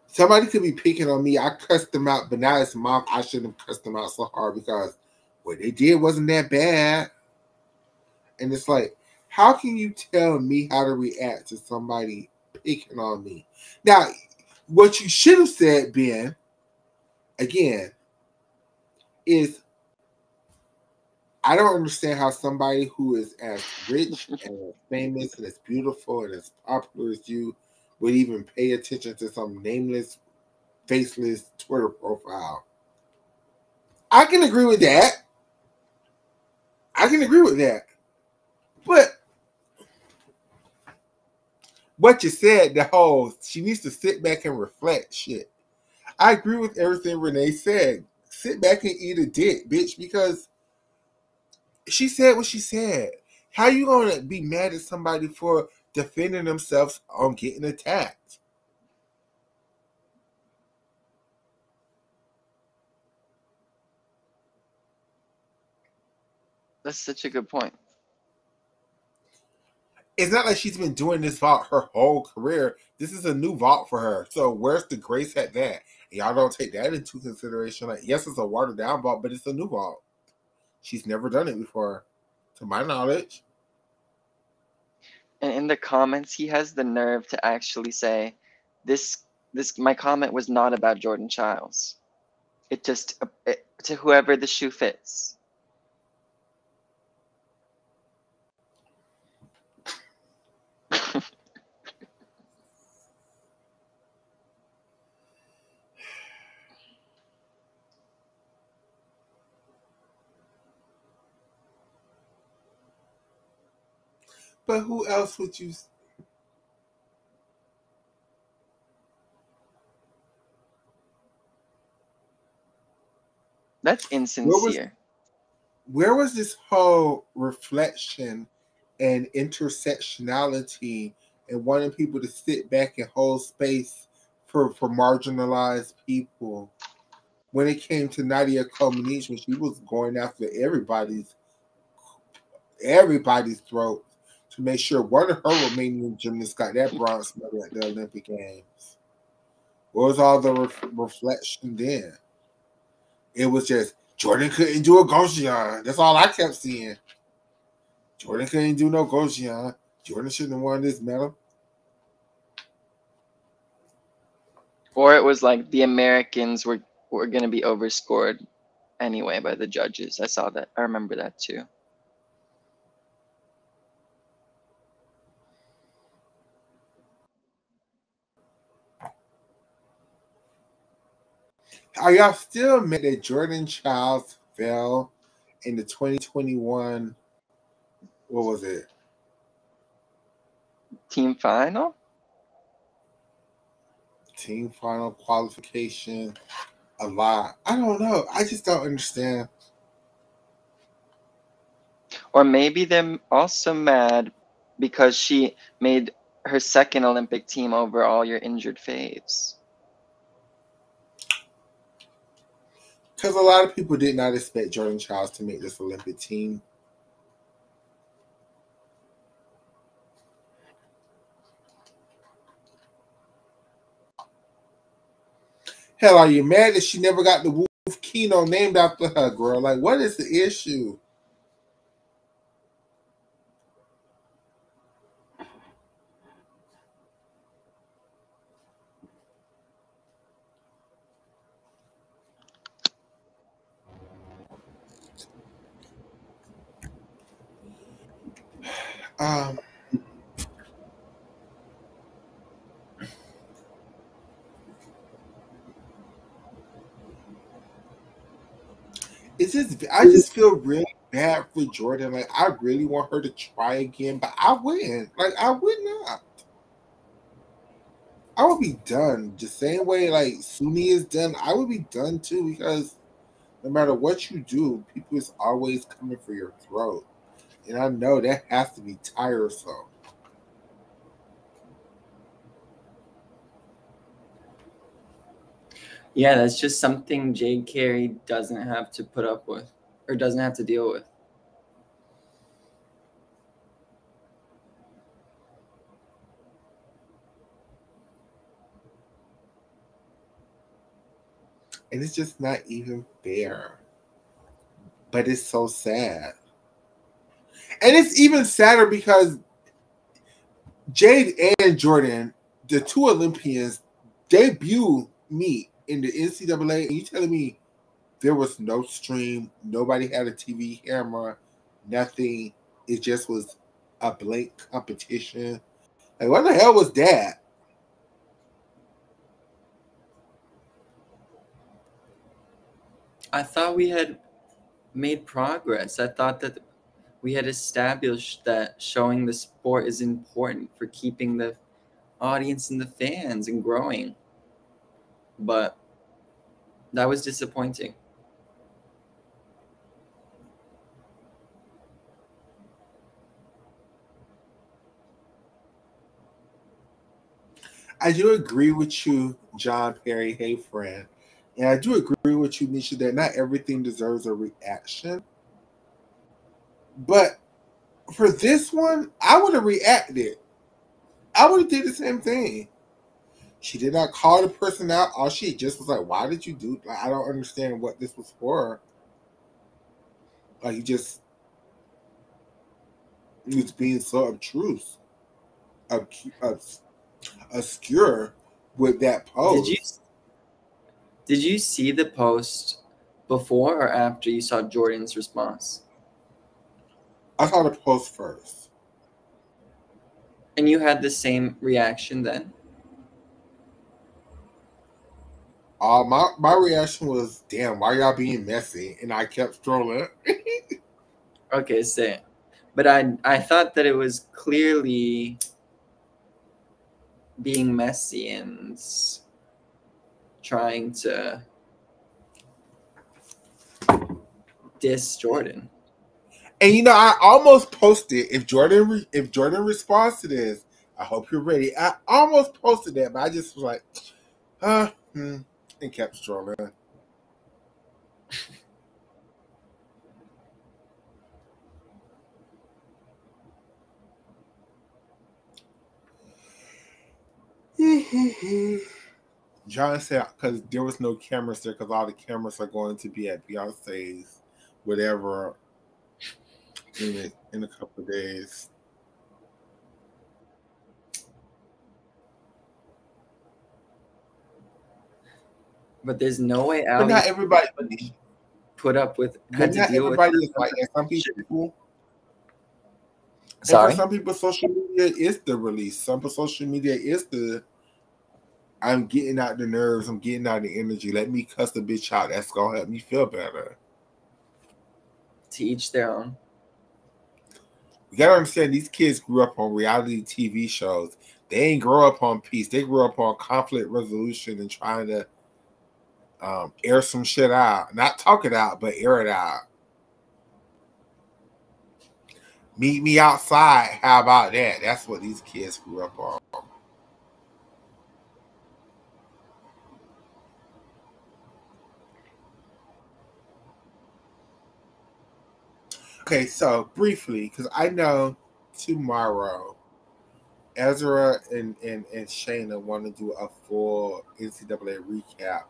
somebody could be picking on me. I cussed them out, but now it's mom. I shouldn't have cussed them out so hard because what they did wasn't that bad. And it's like, how can you tell me how to react to somebody picking on me? Now, what you should have said, Ben, again, is I don't understand how somebody who is as rich and as famous and as beautiful and as popular as you would even pay attention to some nameless, faceless Twitter profile. I can agree with that. But what you said, the whole she needs to sit back and reflect shit. I agree with everything Renee said. Sit back and eat a dick, bitch, because she said what she said. How you gonna be mad at somebody for defending themselves on getting attacked? That's such a good point. It's not like she's been doing this vault her whole career. This is a new vault for her. So where's the grace at that? Y'all don't take that into consideration. Like, yes, it's a watered down vault, but it's a new vault. She's never done it before, to my knowledge. And in the comments, he has the nerve to actually say, "This my comment was not about Jordan Childs. It just to whoever the shoe fits." But who else would you? That's insincere. Where was this whole reflection and intersectionality and wanting people to sit back and hold space for marginalized people? When it came to Nadia Comaneci, when she was going after everybody's throat to make sure one of her Romanian gymnasts got that bronze medal at the Olympic Games. What was all the reflection then? It was just Jordan couldn't do a Gaussian. That's all I kept seeing. Jordan couldn't do no Gaussian. Jordan shouldn't have won this medal. Or it was like the Americans were going to be overscored anyway by the judges. I saw that. I remember that too. Are y'all still mad that Jordan Childs fell in the 2021, what was it? Team final? Team final qualification. A lot. I don't know. I just don't understand. Or maybe they're also mad because she made her second Olympic team over all your injured faves. Because a lot of people did not expect Jordan Childs to make this Olympic team. Hell, are you mad that she never got the Wolf Kino named after her, girl? Like, what is the issue? Um, I just feel really bad for Jordan. Like, I really want her to try again, but I wouldn't. Like, I would not. I would be done. The same way like Suni is done, I would be done too, because no matter what you do, people is always coming for your throat. And I know that has to be tiresome. Yeah, that's just something Jade Carey doesn't have to put up with or doesn't have to deal with. And it's just not even fair. But it's so sad. And it's even sadder because Jade and Jordan, the two Olympians, debut meet in the NCAA, and you telling me there was no stream, nobody had a TV camera, nothing. It just was a blank competition. Like, what the hell was that? I thought we had made progress. I thought that we had established that showing the sport is important for keeping the audience and the fans and growing. But that was disappointing. I do agree with you, John Perry. Hey, friend. And I do agree with you, Nisha, that not everything deserves a reaction. But for this one, I would have reacted. I would have did the same thing. She did not call the person out. All she just was like, "Why did you do? Like, I don't understand what this was for." Like, he was being so obtruse, obscure with that post. Did you see the post before or after you saw Jordan's response? I saw the post first. And you had the same reaction then? My reaction was, "Damn, why y'all being messy?" And I kept scrolling. Okay, same. But I thought that it was clearly being messy and trying to diss Jordan. And I almost posted, if Jordan responds to this, I hope you're ready. I almost posted that, but I just was like, and kept scrolling. John said, because there was no cameras there, because all the cameras are going to be at Beyonce's, whatever, in a couple of days. But there's no way out. But not everybody put up with. But not everybody is like that. Some people. Sorry. And for some people, social media is the release. Some people, social media is the. I'm getting out the nerves. I'm getting out the energy. Let me cuss the bitch out. That's gonna help me feel better. to each their own. You gotta understand, these kids grew up on reality TV shows. They ain't grow up on peace. They grew up on conflict resolution and trying to air some shit out. Not talk it out, but air it out. Meet me outside. How about that? That's what these kids grew up on. Okay, so briefly, because I know tomorrow Ezra and Shayna want to do a full NCAA recap.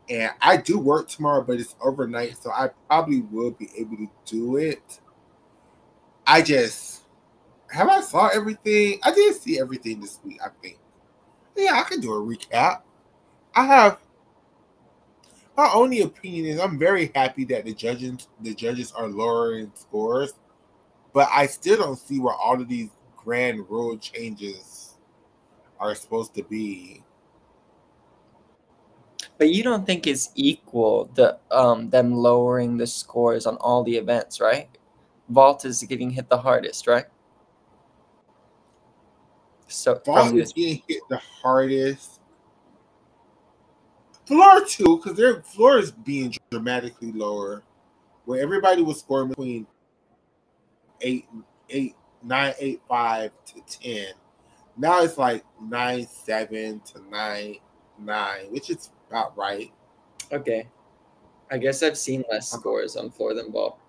And I do work tomorrow, but it's overnight, so I probably will be able to do it. I saw everything. I did see everything this week, I think. Yeah, I can do a recap. I have my only opinion is I'm very happy that the judges are lowering scores, but I still don't see where all of these grand rule changes are supposed to be. But you don't think it's equal them lowering the scores on all the events, right? Vault is getting hit the hardest, right? So Vault is getting hit the hardest. Floor too, because their floor is being dramatically lower, where everybody was scoring between 9.85 to 10. Now it's like 9.7 to 9.9, which is about right. Okay. I guess I've seen less scores on floor than vault.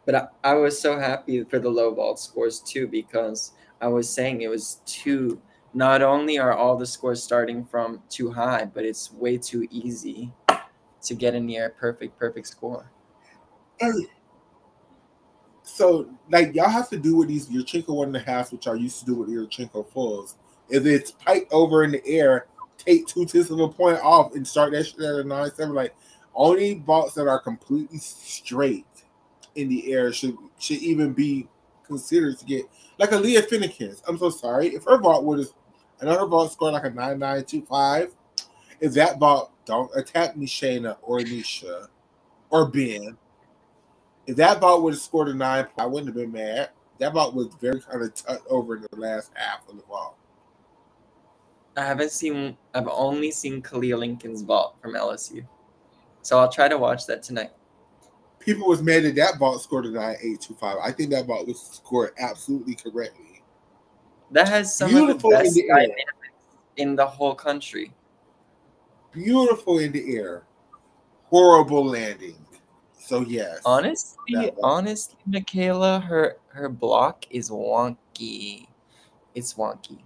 But I was so happy for the low vault scores too, because I was saying it was too. Not only are all the scores starting from too high, but it's way too easy to get a near perfect score. So, like, y'all have to do with these Yurchenko 1.5s, which I used to do with Yurchenko fulls. If it's piked over in the air, take 0.2 of a point off and start that shit at a 9.7. Like, only vaults that are completely straight in the air should even be considered to get, like, Aaliyah Finnegan's. I'm so sorry. If her vault would have, I know her vault scored like a 9.925. If that vault, don't attack me, Shayna or Nisha or Ben. If that vault would have scored a 9, I wouldn't have been mad. That vault was very kind of tucked over in the last half of the vault. I've only seen Khalil Lincoln's vault from LSU. So I'll try to watch that tonight. People was mad that vault scored a 9.825. I think that vault was scored absolutely correctly. That has some of the best dynamics in the whole country. Beautiful in the air. Horrible landing. So yes. Honestly, Michaela, her block is wonky. It's wonky.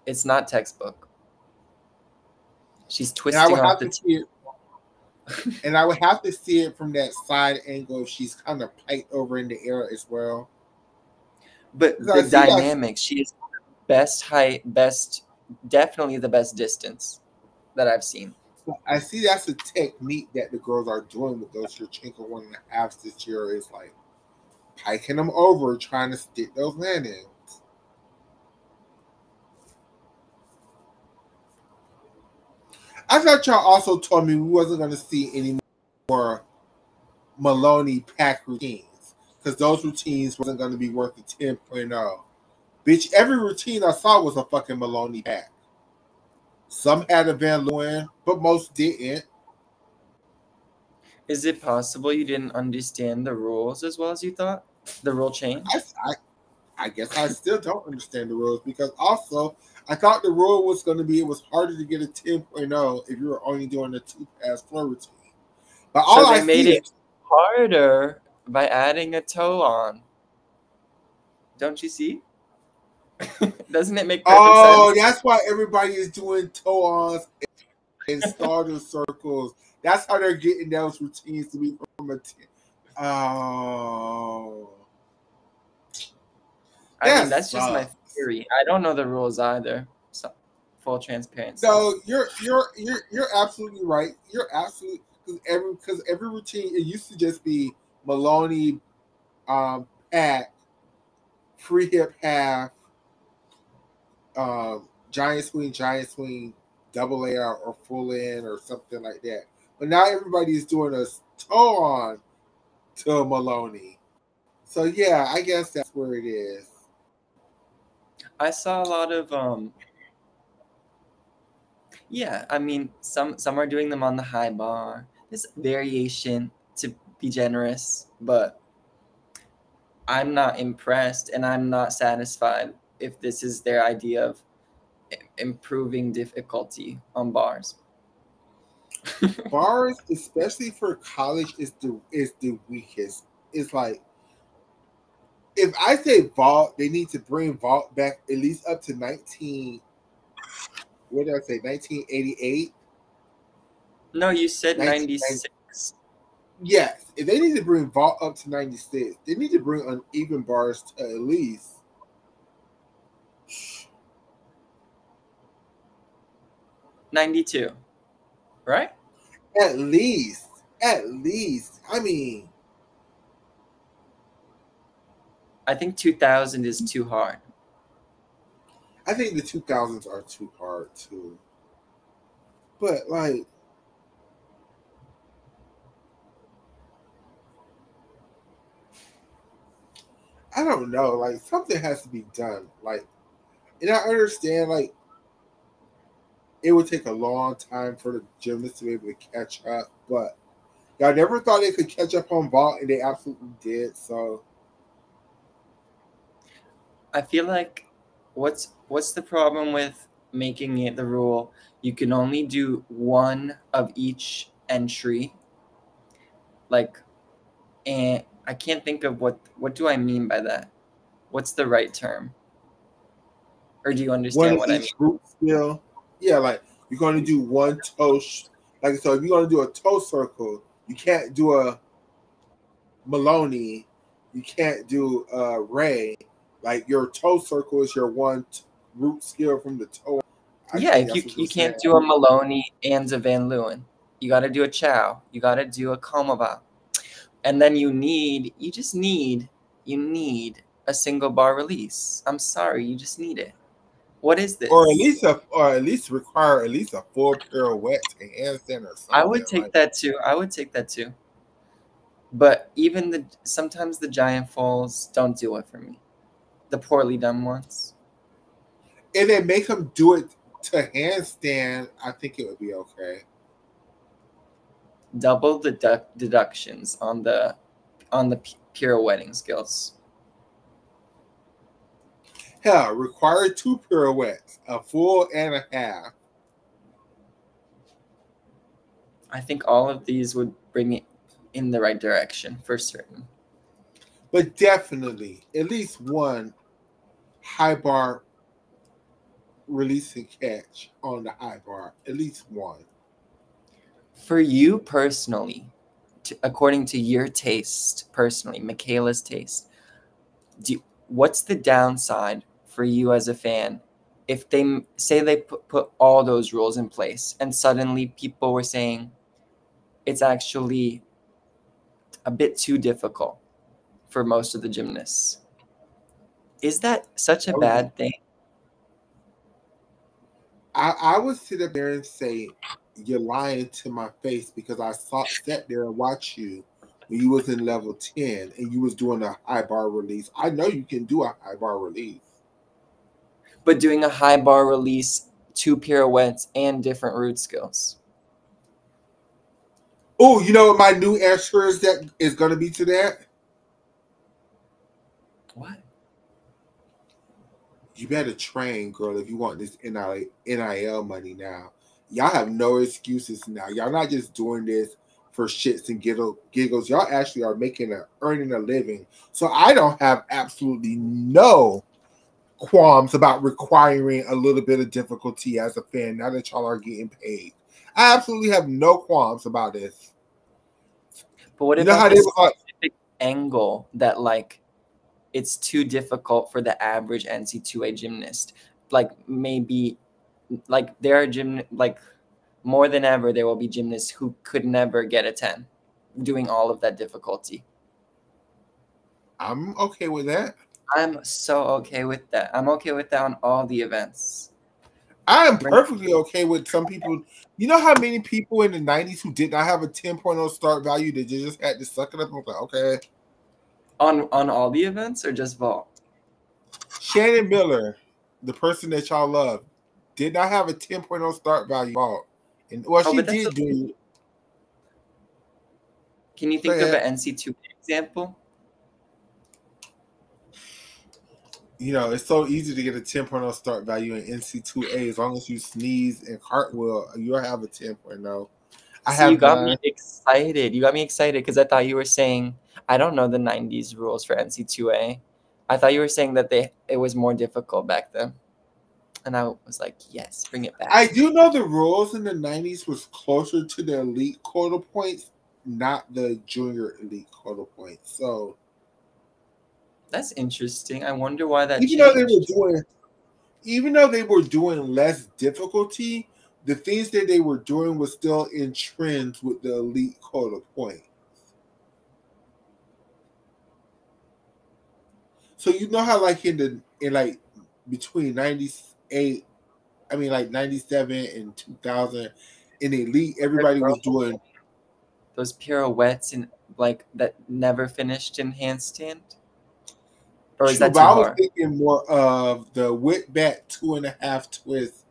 It's not textbook. She's twisting off the tee. And I would have to see it from that side angle if she's kind of piked over in the air as well. But the dynamics, she is best height, definitely the best distance that I've seen. I see that's a technique that the girls are doing with those Yurchenko 1.5s this year, is like piking them over, trying to stick those landings. I thought y'all also told me we wasn't going to see any more Maloney pack routines, because those routines wasn't going to be worth the 10.0. Bitch, every routine I saw was a fucking Maloney pack. Some had a Van Leeuwen, but most didn't. Is it possible you didn't understand the rules as well as you thought? The rule change? I guess I still don't understand the rules, because also I thought the rule was going to be it was harder to get a 10.0 if you were only doing a 2-pass floor routine. But all they made it harder by adding a toe on. Don't you see? Doesn't it make perfect sense? Oh, that's why everybody is doing toe-ons and starter circles. That's how they're getting those routines to be from a 10. Oh. I mean, that's just my theory. I don't know the rules either. So, full transparency. No, you're absolutely right. You're absolutely, because every routine, it used to just be Maloney, pack, free hip half, giant swing, double air or full in or something like that. But now everybody is doing a toe on to a Maloney. So yeah, I guess that's where it is. I saw a lot of yeah, I mean some are doing them on the high bar. There's variation, to be generous, but I'm not impressed and I'm not satisfied if this is their idea of improving difficulty on bars. Bars, especially for college, is the weakest. It's like if I say vault, they need to bring vault back at least up to 19. What did I say? 1988. No, you said 1990. 96. Yes, if they need to bring vault up to 96, they need to bring uneven bars to at least 92, right? At least. At least. I mean, I think 2000 is too hard. I think the 2000s are too hard too. But like, I don't know. Like something has to be done. Like, and I understand. Like, it would take a long time for the gymnasts to be able to catch up. But y'all never thought they could catch up on vault, and they absolutely did. So I feel like what's the problem with making it the rule you can only do one of each entry? Like, and I can't think of what do I mean by that? What's the right term? Or do you one understand of what I mean? each group skill. Yeah, like you're going to do one toe. Like so, if you're going to do a toe circle, you can't do a Maloney. You can't do a Ray. Like your toe circle is your one root skill from the toe. I Yeah, think if that's what you you're can't saying. do a Maloney and a Van Leeuwen, you got to do a Chow. You got to do a Komova. And then you need a single bar release. I'm sorry, you just need it. What is this? Or at least require at least a full pirouette to handstand or something. I would take that too. I would take that too. But even sometimes the giant falls don't do it for me. The poorly done ones. And then make them do it to handstand. I think it would be okay. Double the deductions on the pirouetting skills. Hell, require 2 pirouettes, a full and a half. I think all of these would bring it in the right direction for certain. But definitely, at least one high bar release and catch on the high bar. At least one. For you personally, according to your taste, personally, Michaela's taste, what's the downside for you as a fan if they say they put all those rules in place and suddenly people were saying it's actually a bit too difficult for most of the gymnasts? Is that such a bad thing? I would sit up there and say, you're lying to my face because I sat there and watched you when you was in level 10 and you was doing a high bar release. I know you can do a high bar release. But doing a high bar release, 2 pirouettes, and different root skills. Oh, you know what my new answer is going to be to that? What? You better train, girl, if you want this NIL money now. Y'all have no excuses now. Y'all not just doing this for shits and giggles. Y'all actually are earning a living. So I don't have absolutely no qualms about requiring a little bit of difficulty as a fan now that y'all are getting paid. I absolutely have no qualms about this. But what about the specific angle that like it's too difficult for the average NC2A gymnast? Like maybe like there are like more than ever there will be gymnasts who could never get a 10 doing all of that difficulty. I'm okay with that. I'm so okay with that. I'm okay with that on all the events. I am perfectly okay with some people. You know how many people in the 90s who did not have a 10.0 start value that just had to suck it up and was like, okay. On all the events or just vault? Shannon Miller, the person that y'all love, did not have a 10.0 start value vault. And well, she but that's did do. Can you think of an NC2 example? You know, it's so easy to get a 10.0 start value in NC2A. As long as you sneeze and cartwheel, you'll have a 10.0. You got me excited. You got me excited because I thought you were saying, I don't know the 90s rules for NC2A. I thought you were saying that it was more difficult back then. And I was like, yes, bring it back. I do know the rules in the 90s was closer to the elite quota points, not the junior elite quota points. So that's interesting. I wonder why that even though they were doing less difficulty, the things that they were doing was still in trends with the elite quota points. So you know how like in between 97 and 2000 in elite, everybody was doing those pirouettes and like that never finished in handstand. Or is that too hard? I was thinking more of the whip back 2.5 twist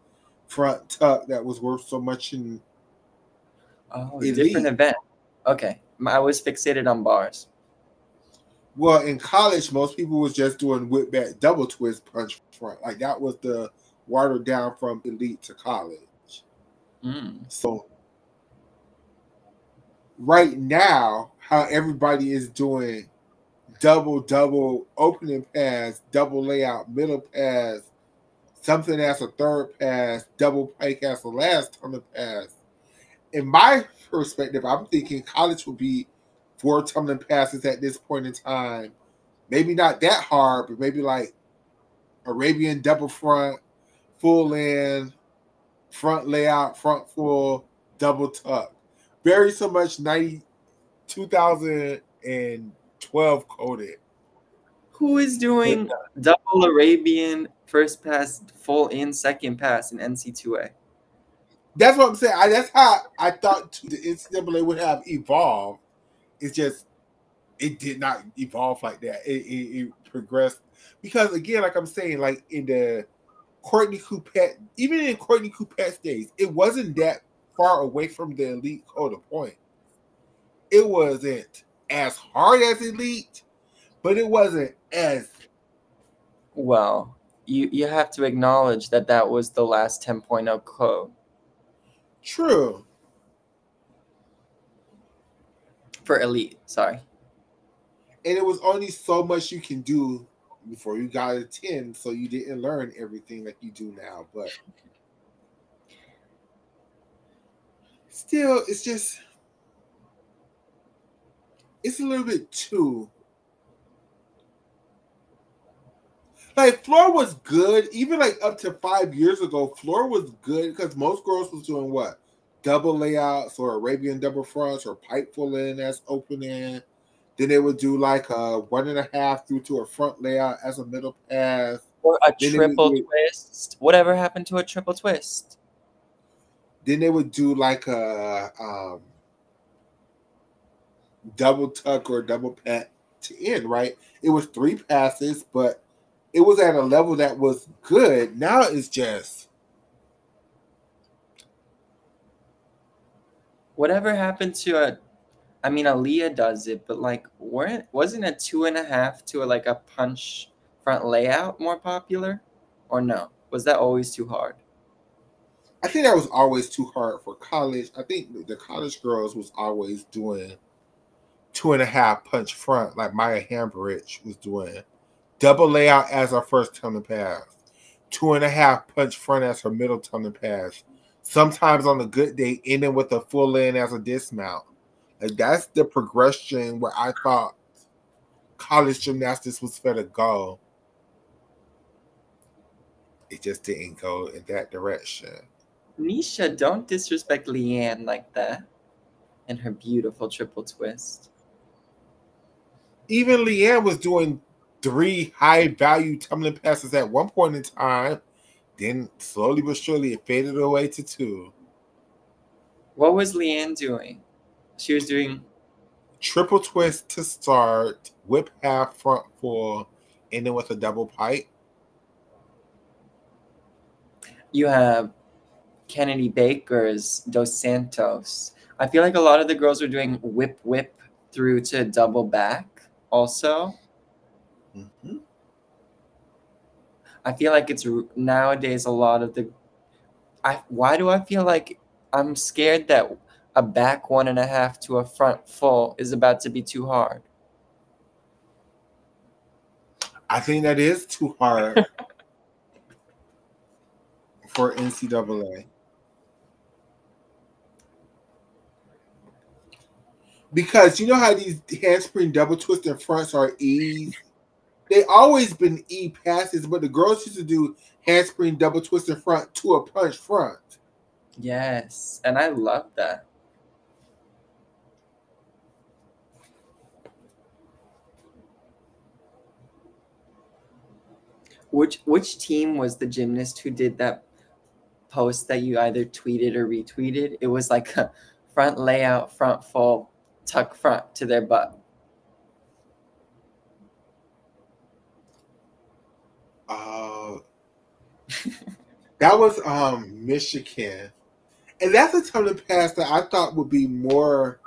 front tuck that was worth so much in elite. Different event. Okay, I was fixated on bars. Well, in college, most people was just doing whip back double twist punch front. Like that was the watered down from elite to college. So right now, how everybody is doing double opening pass, double layout, middle pass, something as a third pass, double pike as the last tumbling pass. In my perspective, I'm thinking college will be 4 tumbling passes at this point in time. Maybe not that hard, but maybe like Arabian double front, full in, front layout, front full, double tuck. Very so much 2012 coded. Who is doing double Arabian first pass, full in, second pass in NC2A? That's what I'm saying. That's how I thought the NCAA would have evolved. It's just it did not evolve like that. It progressed because again, like I'm saying, like in the Courtney Coupette, even in Courtney Coupette's days, it wasn't that far away from the elite quota point. It wasn't as hard as elite, but it wasn't as well. You have to acknowledge that was the last 10.0 code. True. For elite, sorry. And it was only so much you can do before you got a 10, so you didn't learn everything like you do now. But still, it's a little bit too. Like, floor was good. Even, like, up to 5 years ago, floor was good because most girls was doing what? Double layouts or Arabian double fronts or pipe full in as opening. Then they would do, like, a 1.5 through to a front layout as a middle pass. Or a triple twist. Whatever happened to a triple twist? Then they would do, like, a double tuck or double pat to end, right? It was 3 passes, but it was at a level that was good. Now it's just whatever happened to Aaliyah does it, but like wasn't a 2.5 to a punch front layout more popular? Or no? Was that always too hard? I think that was always too hard for college. I think the college girls was always doing 2.5 punch front, like Maya Hambridge was doing. Double layout as her first tumbling pass. 2.5 punch front as her middle tumbling pass. Sometimes on a good day, ending with a full in as a dismount. Like that's the progression where I thought college gymnastics was fair to go. It just didn't go in that direction. Nisha, don't disrespect Leanne like that. And her beautiful triple twist. Even Leanne was doing 3 high value tumbling passes at one point in time. Then slowly but surely it faded away to 2. What was Leanne doing? She was doing Triple twist to start, whip half front full, ending with a double pipe. You have Kennedy Baker's Dos Santos. I feel like a lot of the girls were doing whip through to double back also. Mm-hmm. I feel like it's nowadays a lot of the. Why do I feel like I'm scared that a back 1.5 to a front full is about to be too hard? I think that is too hard for NCAA. Because you know how these handspring double twist in fronts are E's? They always been E passes, but the girls used to do handspring double twist in front to a punch front. Yes, and I love that. Which team was the gymnast who did that post that you either tweeted or retweeted? It was like a front layout, front full, tuck front to their butt. That was Michigan. And that's a time of the past that I thought would be more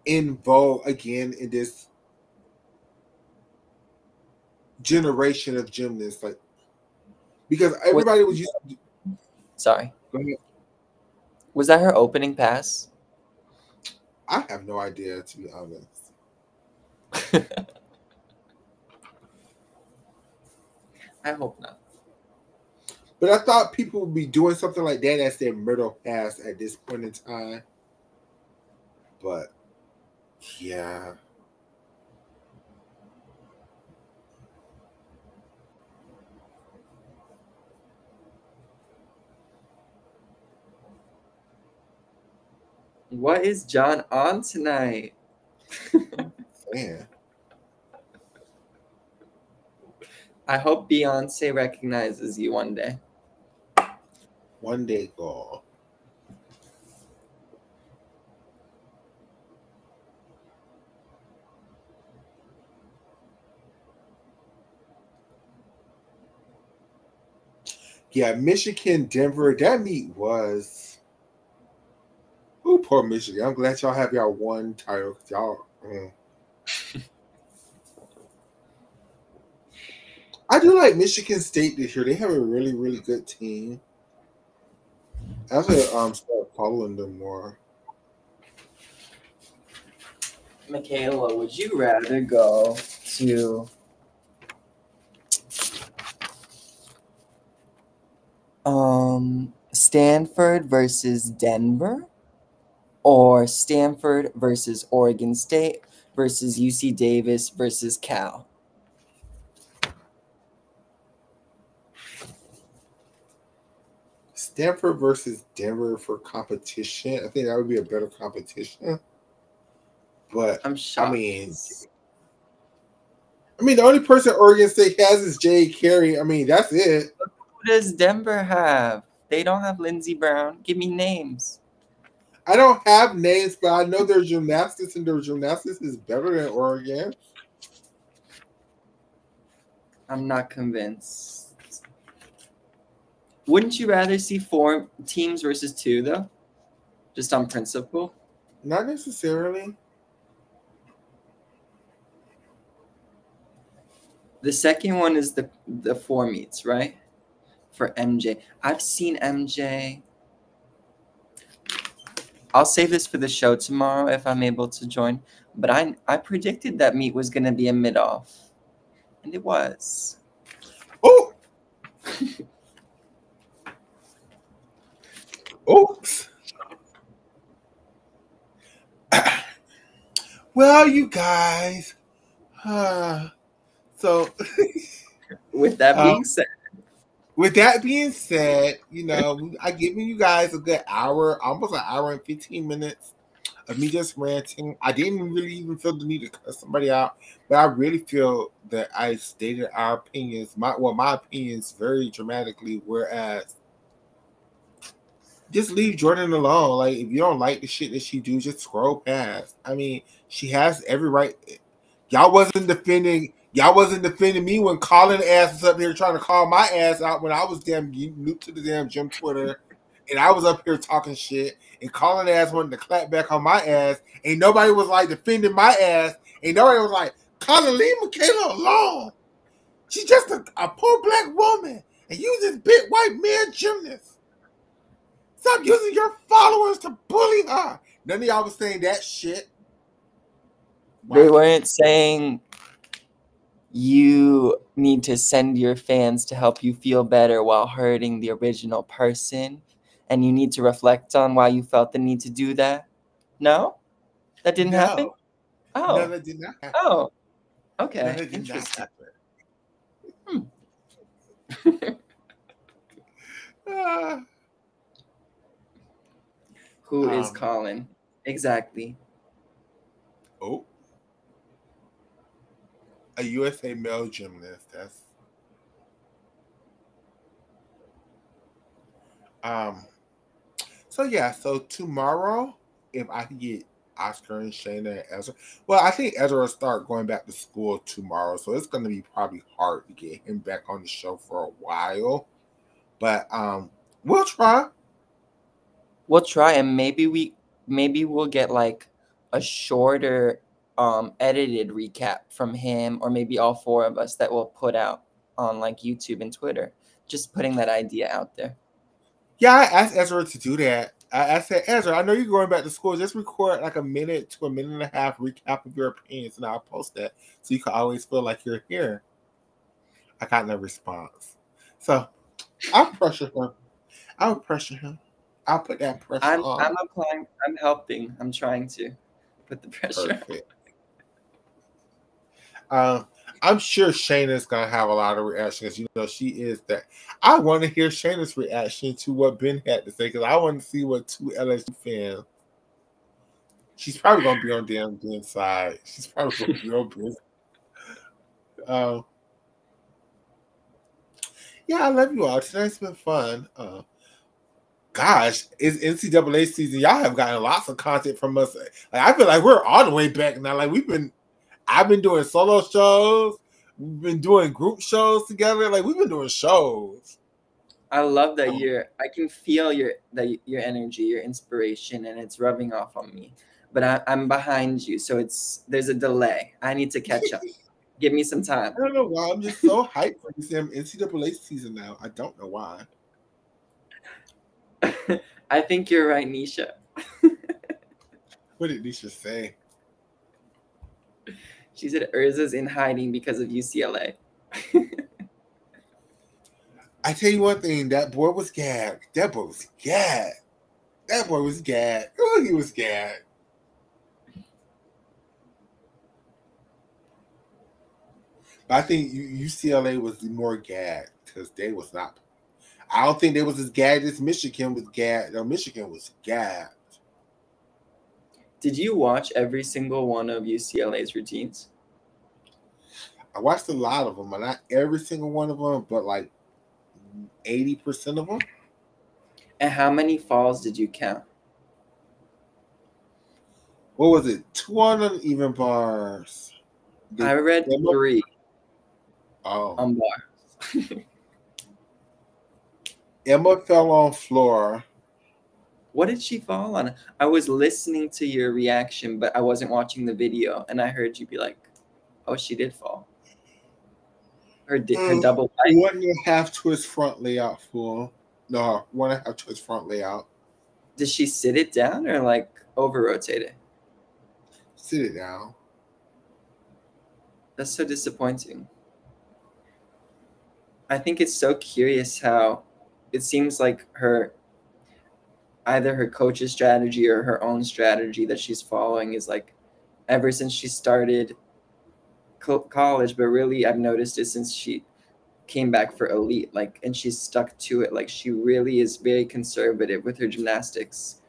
in vogue again in this generation of gymnasts. Like, because everybody was used to. Sorry. Go ahead. Was that her opening pass? I have no idea, to be honest. I hope not. But I thought people would be doing something like that as their middle pass at this point in time. But, yeah. What is John on tonight? Man. I hope Beyonce recognizes you one day. One day, girl. Yeah, Michigan, Denver. That meet was. Oh, poor Michigan. I'm glad y'all have y'all one title. Y'all. I do like Michigan State this year. They have a really, really good team. I have to start following them more. Michaela, would you rather go to Stanford versus Denver, or Stanford versus Oregon State versus UC Davis versus Cal? Stanford versus Denver for competition. I think that would be a better competition. But I'm shocked. I mean, the only person Oregon State has is Jay Carey. I mean, that's it. Who does Denver have? They don't have Lindsey Brown. Give me names. I don't have names, but I know their gymnastics, and their gymnastics is better than Oregon. I'm not convinced. Wouldn't you rather see 4 teams versus 2, though? Just on principle? Not necessarily. The second one is the 4 meets, right? For MJ. I've seen MJ. I'll save this for the show tomorrow if I'm able to join. But I predicted that meet was going to be a mid-off. And it was. Oh! Oops. Well, you guys. So, with that being said, you know, I given you guys a good hour, almost an hour and 15 minutes of me just ranting. I didn't really even feel the need to cut somebody out, but I really feel that I stated our opinions, my opinions very dramatically, whereas just leave Jordan alone. Like, if you don't like the shit that she do, just scroll past. I mean, she has every right. Y'all wasn't defending me when Colin ass was up here trying to call my ass out when I was damn new to the damn gym Twitter, and I was up here talking shit, and Colin ass wanted to clap back on my ass, and nobody was like defending my ass, and nobody was like, Colin, leave Michaela alone. She's just a poor black woman, and you this big white man gymnast. Stop using your followers to bully her. None of y'all was saying that shit. They weren't saying you need to send your fans to help you feel better while hurting the original person, and you need to reflect on why you felt the need to do that. No? That didn't happen? Oh. No, that did not happen. Oh. Okay. No, that did Interesting. not happen. Who is Colin? Exactly. Oh. A USA male gymnast. That's so yeah, so tomorrow, if I can get Oscar and Shayna and Ezra. Well, I think Ezra will start going back to school tomorrow, so it's gonna be probably hard to get him back on the show for a while. But we'll try. We'll try, and maybe we'll get like a shorter edited recap from him, or maybe all four of us that we'll put out on like YouTube and Twitter. Just putting that idea out there. Yeah, I asked Ezra to do that. I said, Ezra, I know you're going back to school. Just record like a minute to a minute and a half recap of your opinions, and I'll post that so you can always feel like you're here. I got no response. So I'll pressure him. I'll pressure him. I'll put that pressure on. I'm applying. I'm helping. I'm trying to put the pressure. Perfect. I'm sure Shayna's gonna have a lot of reactions. You know, she is that. I want to hear Shayna's reaction to what Ben had to say, because I want to see what two LSU fans. She's probably gonna be on damn Ben's side. She's probably gonna be on Ben's. Yeah, I love you all. Tonight's been fun. Gosh, it's NCAA season. Y'all have gotten lots of content from us. Like, I feel like we're all the way back now. Like, I've been doing solo shows. We've been doing group shows together. Like, we've been doing shows. I love that I can feel your energy, your inspiration, and it's rubbing off on me. But I'm behind you, so there's a delay. I need to catch up. Give me some time. I don't know why. I'm just so hyped for this NCAA season now. I don't know why. I think you're right, Nisha. What did Nisha say? She said Urza's in hiding because of UCLA. I tell you one thing, that boy was gagged. That boy was gagged. Oh, he was gagged. But I think UCLA was more gagged because they was not. I don't think they was as gagged as Michigan was gagged. No, Michigan was gagged. Did you watch every single one of UCLA's routines? I watched a lot of them, but not every single one of them, but like 80% of them. And how many falls did you count? What was it? 2 uneven bars. I read 3. Oh. On bars. Emma fell on floor. What did she fall on? I was listening to your reaction, but I wasn't watching the video, and I heard you be like, "Oh, she did fall." Her double. 1.5 twist front layout full. No, 1.5 twist front layout. Did she sit it down or like over rotate it? Sit it down. That's so disappointing. I think it's so curious how it seems like either her coach's strategy or her own strategy that she's following is like ever since she started college, but really I've noticed it since she came back for elite, like, and she's stuck to it. Like, she really is very conservative with her gymnastics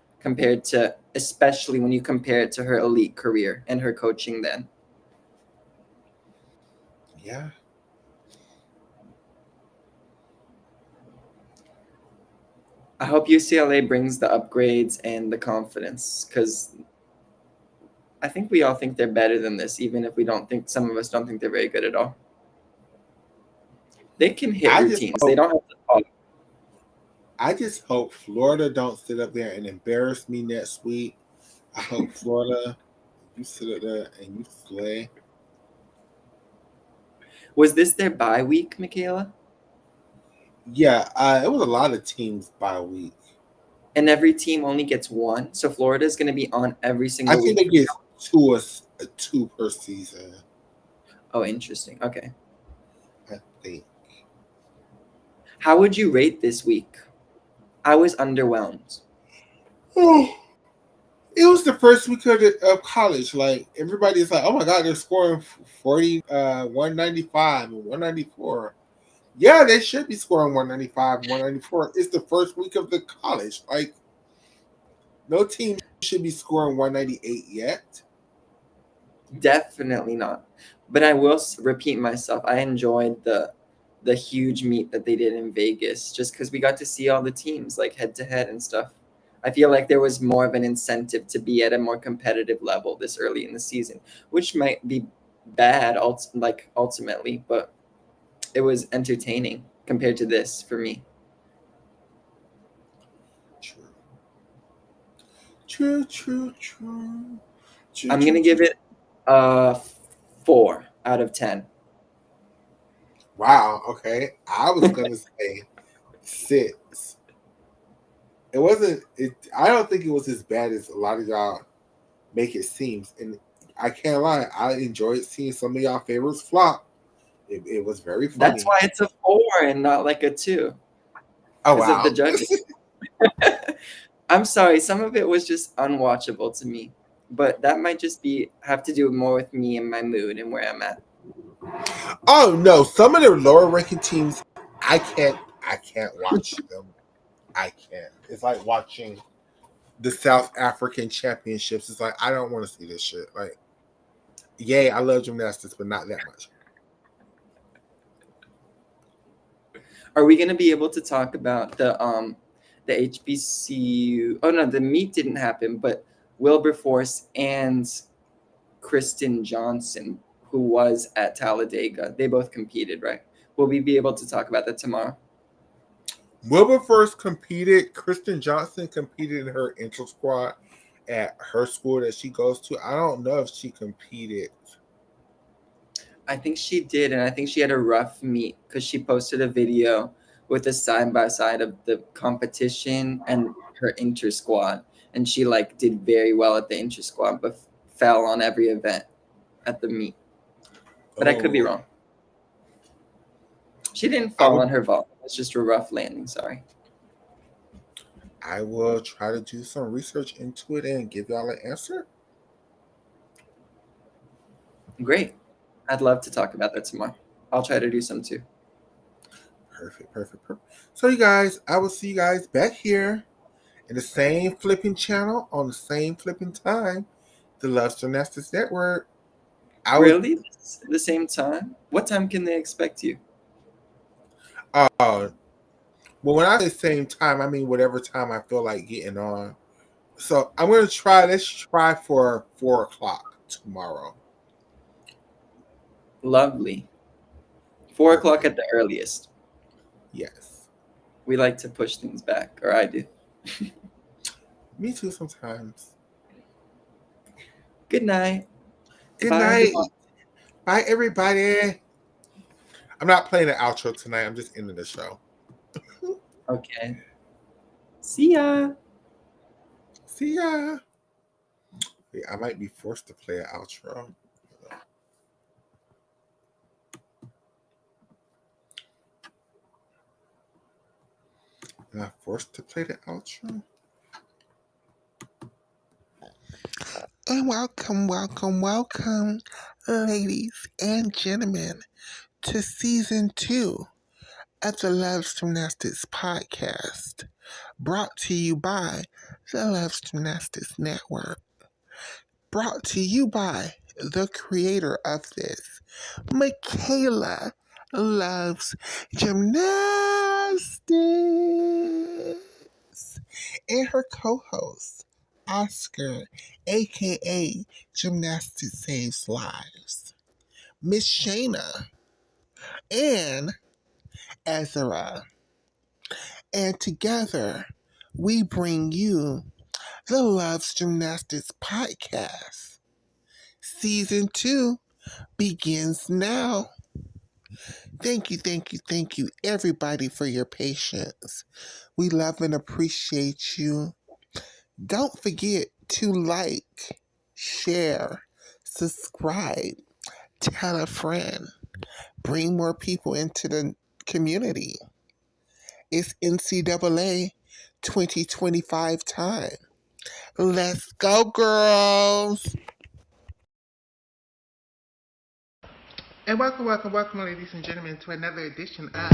especially when you compare it to her elite career and her coaching then. Yeah. I hope UCLA brings the upgrades and the confidence, because I think we all think they're better than this, even if some of us don't think they're very good at all. They can hit routines. They don't have to follow. I just hope Florida don't sit up there and embarrass me next week. I hope Florida, you sit up there and you slay. Was this their bye week, Michaela? Yeah, it was a lot of teams bye week. And every team only gets one, so Florida is going to be on every single week. I think they get two per season. Oh, interesting. Okay. I think. How would you rate this week? I was underwhelmed. Oh, it was the first week of college. Like, everybody's like, oh my God, they're scoring 195 and 194. Yeah, they should be scoring 195 and 194. It's the first week of the college. Like, no team should be scoring 198 yet. Definitely not. But I will repeat myself. I enjoyed the huge meet that they did in Vegas, just because we got to see all the teams like head to head and stuff. I feel like there was more of an incentive to be at a more competitive level this early in the season, which might be bad ultimately, but it was entertaining compared to this for me. True. I'm going to give it a 4 out of 10. Wow, okay. I was going to say 6. It wasn't, I don't think it was as bad as a lot of y'all make it seem. And I can't lie, I enjoyed seeing some of y'all favorites flop. It was very funny. That's why it's a 4 and not like a 2. Oh, wow. Of the judges. I'm sorry, some of it was just unwatchable to me. But that might just have to do more with me and my mood and where I'm at. Oh no, some of the lower ranking teams, I can't watch them. I can't. It's like watching the South African Championships. It's like, I don't want to see this shit. Like, yay, I love gymnastics, but not that much. Are we going to be able to talk about the HBCU? Oh no, the meet didn't happen, but Wilberforce and Kristen Johnson, who was at Talladega, they both competed, right? Will we be able to talk about that tomorrow? Wilberforce competed. Kristen Johnson competed in her inter squad at her school that she goes to. I don't know if she competed. I think she did, and I think she had a rough meet because she posted a video with a side-by-side of the competition and her inter squad, and she did very well at the inter squad, but fell on every event at the meet. But I could be wrong. She didn't fall on her vault. It's just a rough landing. Sorry. I will try to do some research into it and give y'all an answer. Great. I'd love to talk about that tomorrow. I'll try to do some too. Perfect. So you guys, I will see you guys back here in the same flipping channel on the same flipping time, the Love Gymnastics Network. Really? The same time? What time can they expect you? Well, when I say same time, I mean whatever time I feel like getting on. So I'm going to try, let's try for 4 o'clock tomorrow. Lovely. 4 o'clock at the earliest. Yes. We like to push things back, or I do. Me too sometimes. Good night. Good night. Bye, everybody. I'm not playing the outro tonight. I'm just ending the show. Okay. See ya. Wait, I might be forced to play an outro. Am I forced to play the outro? And welcome, ladies and gentlemen, to season 2 of the Love Gymnastics podcast. Brought to you by the Loves Gymnastics Network. Brought to you by the creator of this, Michaela Loves Gymnastics, and her co-host, Oscar, aka Gymnastics Saves Lives, Miss Shayna, and Ezra. And together, we bring you the Loves Gymnastics Podcast. Season 2 begins now. Thank you, everybody, for your patience. We love and appreciate you. Don't forget to like, share, subscribe, tell a friend, bring more people into the community. It's NCAA 2025 time. Let's go, girls! And welcome, ladies and gentlemen, to another edition of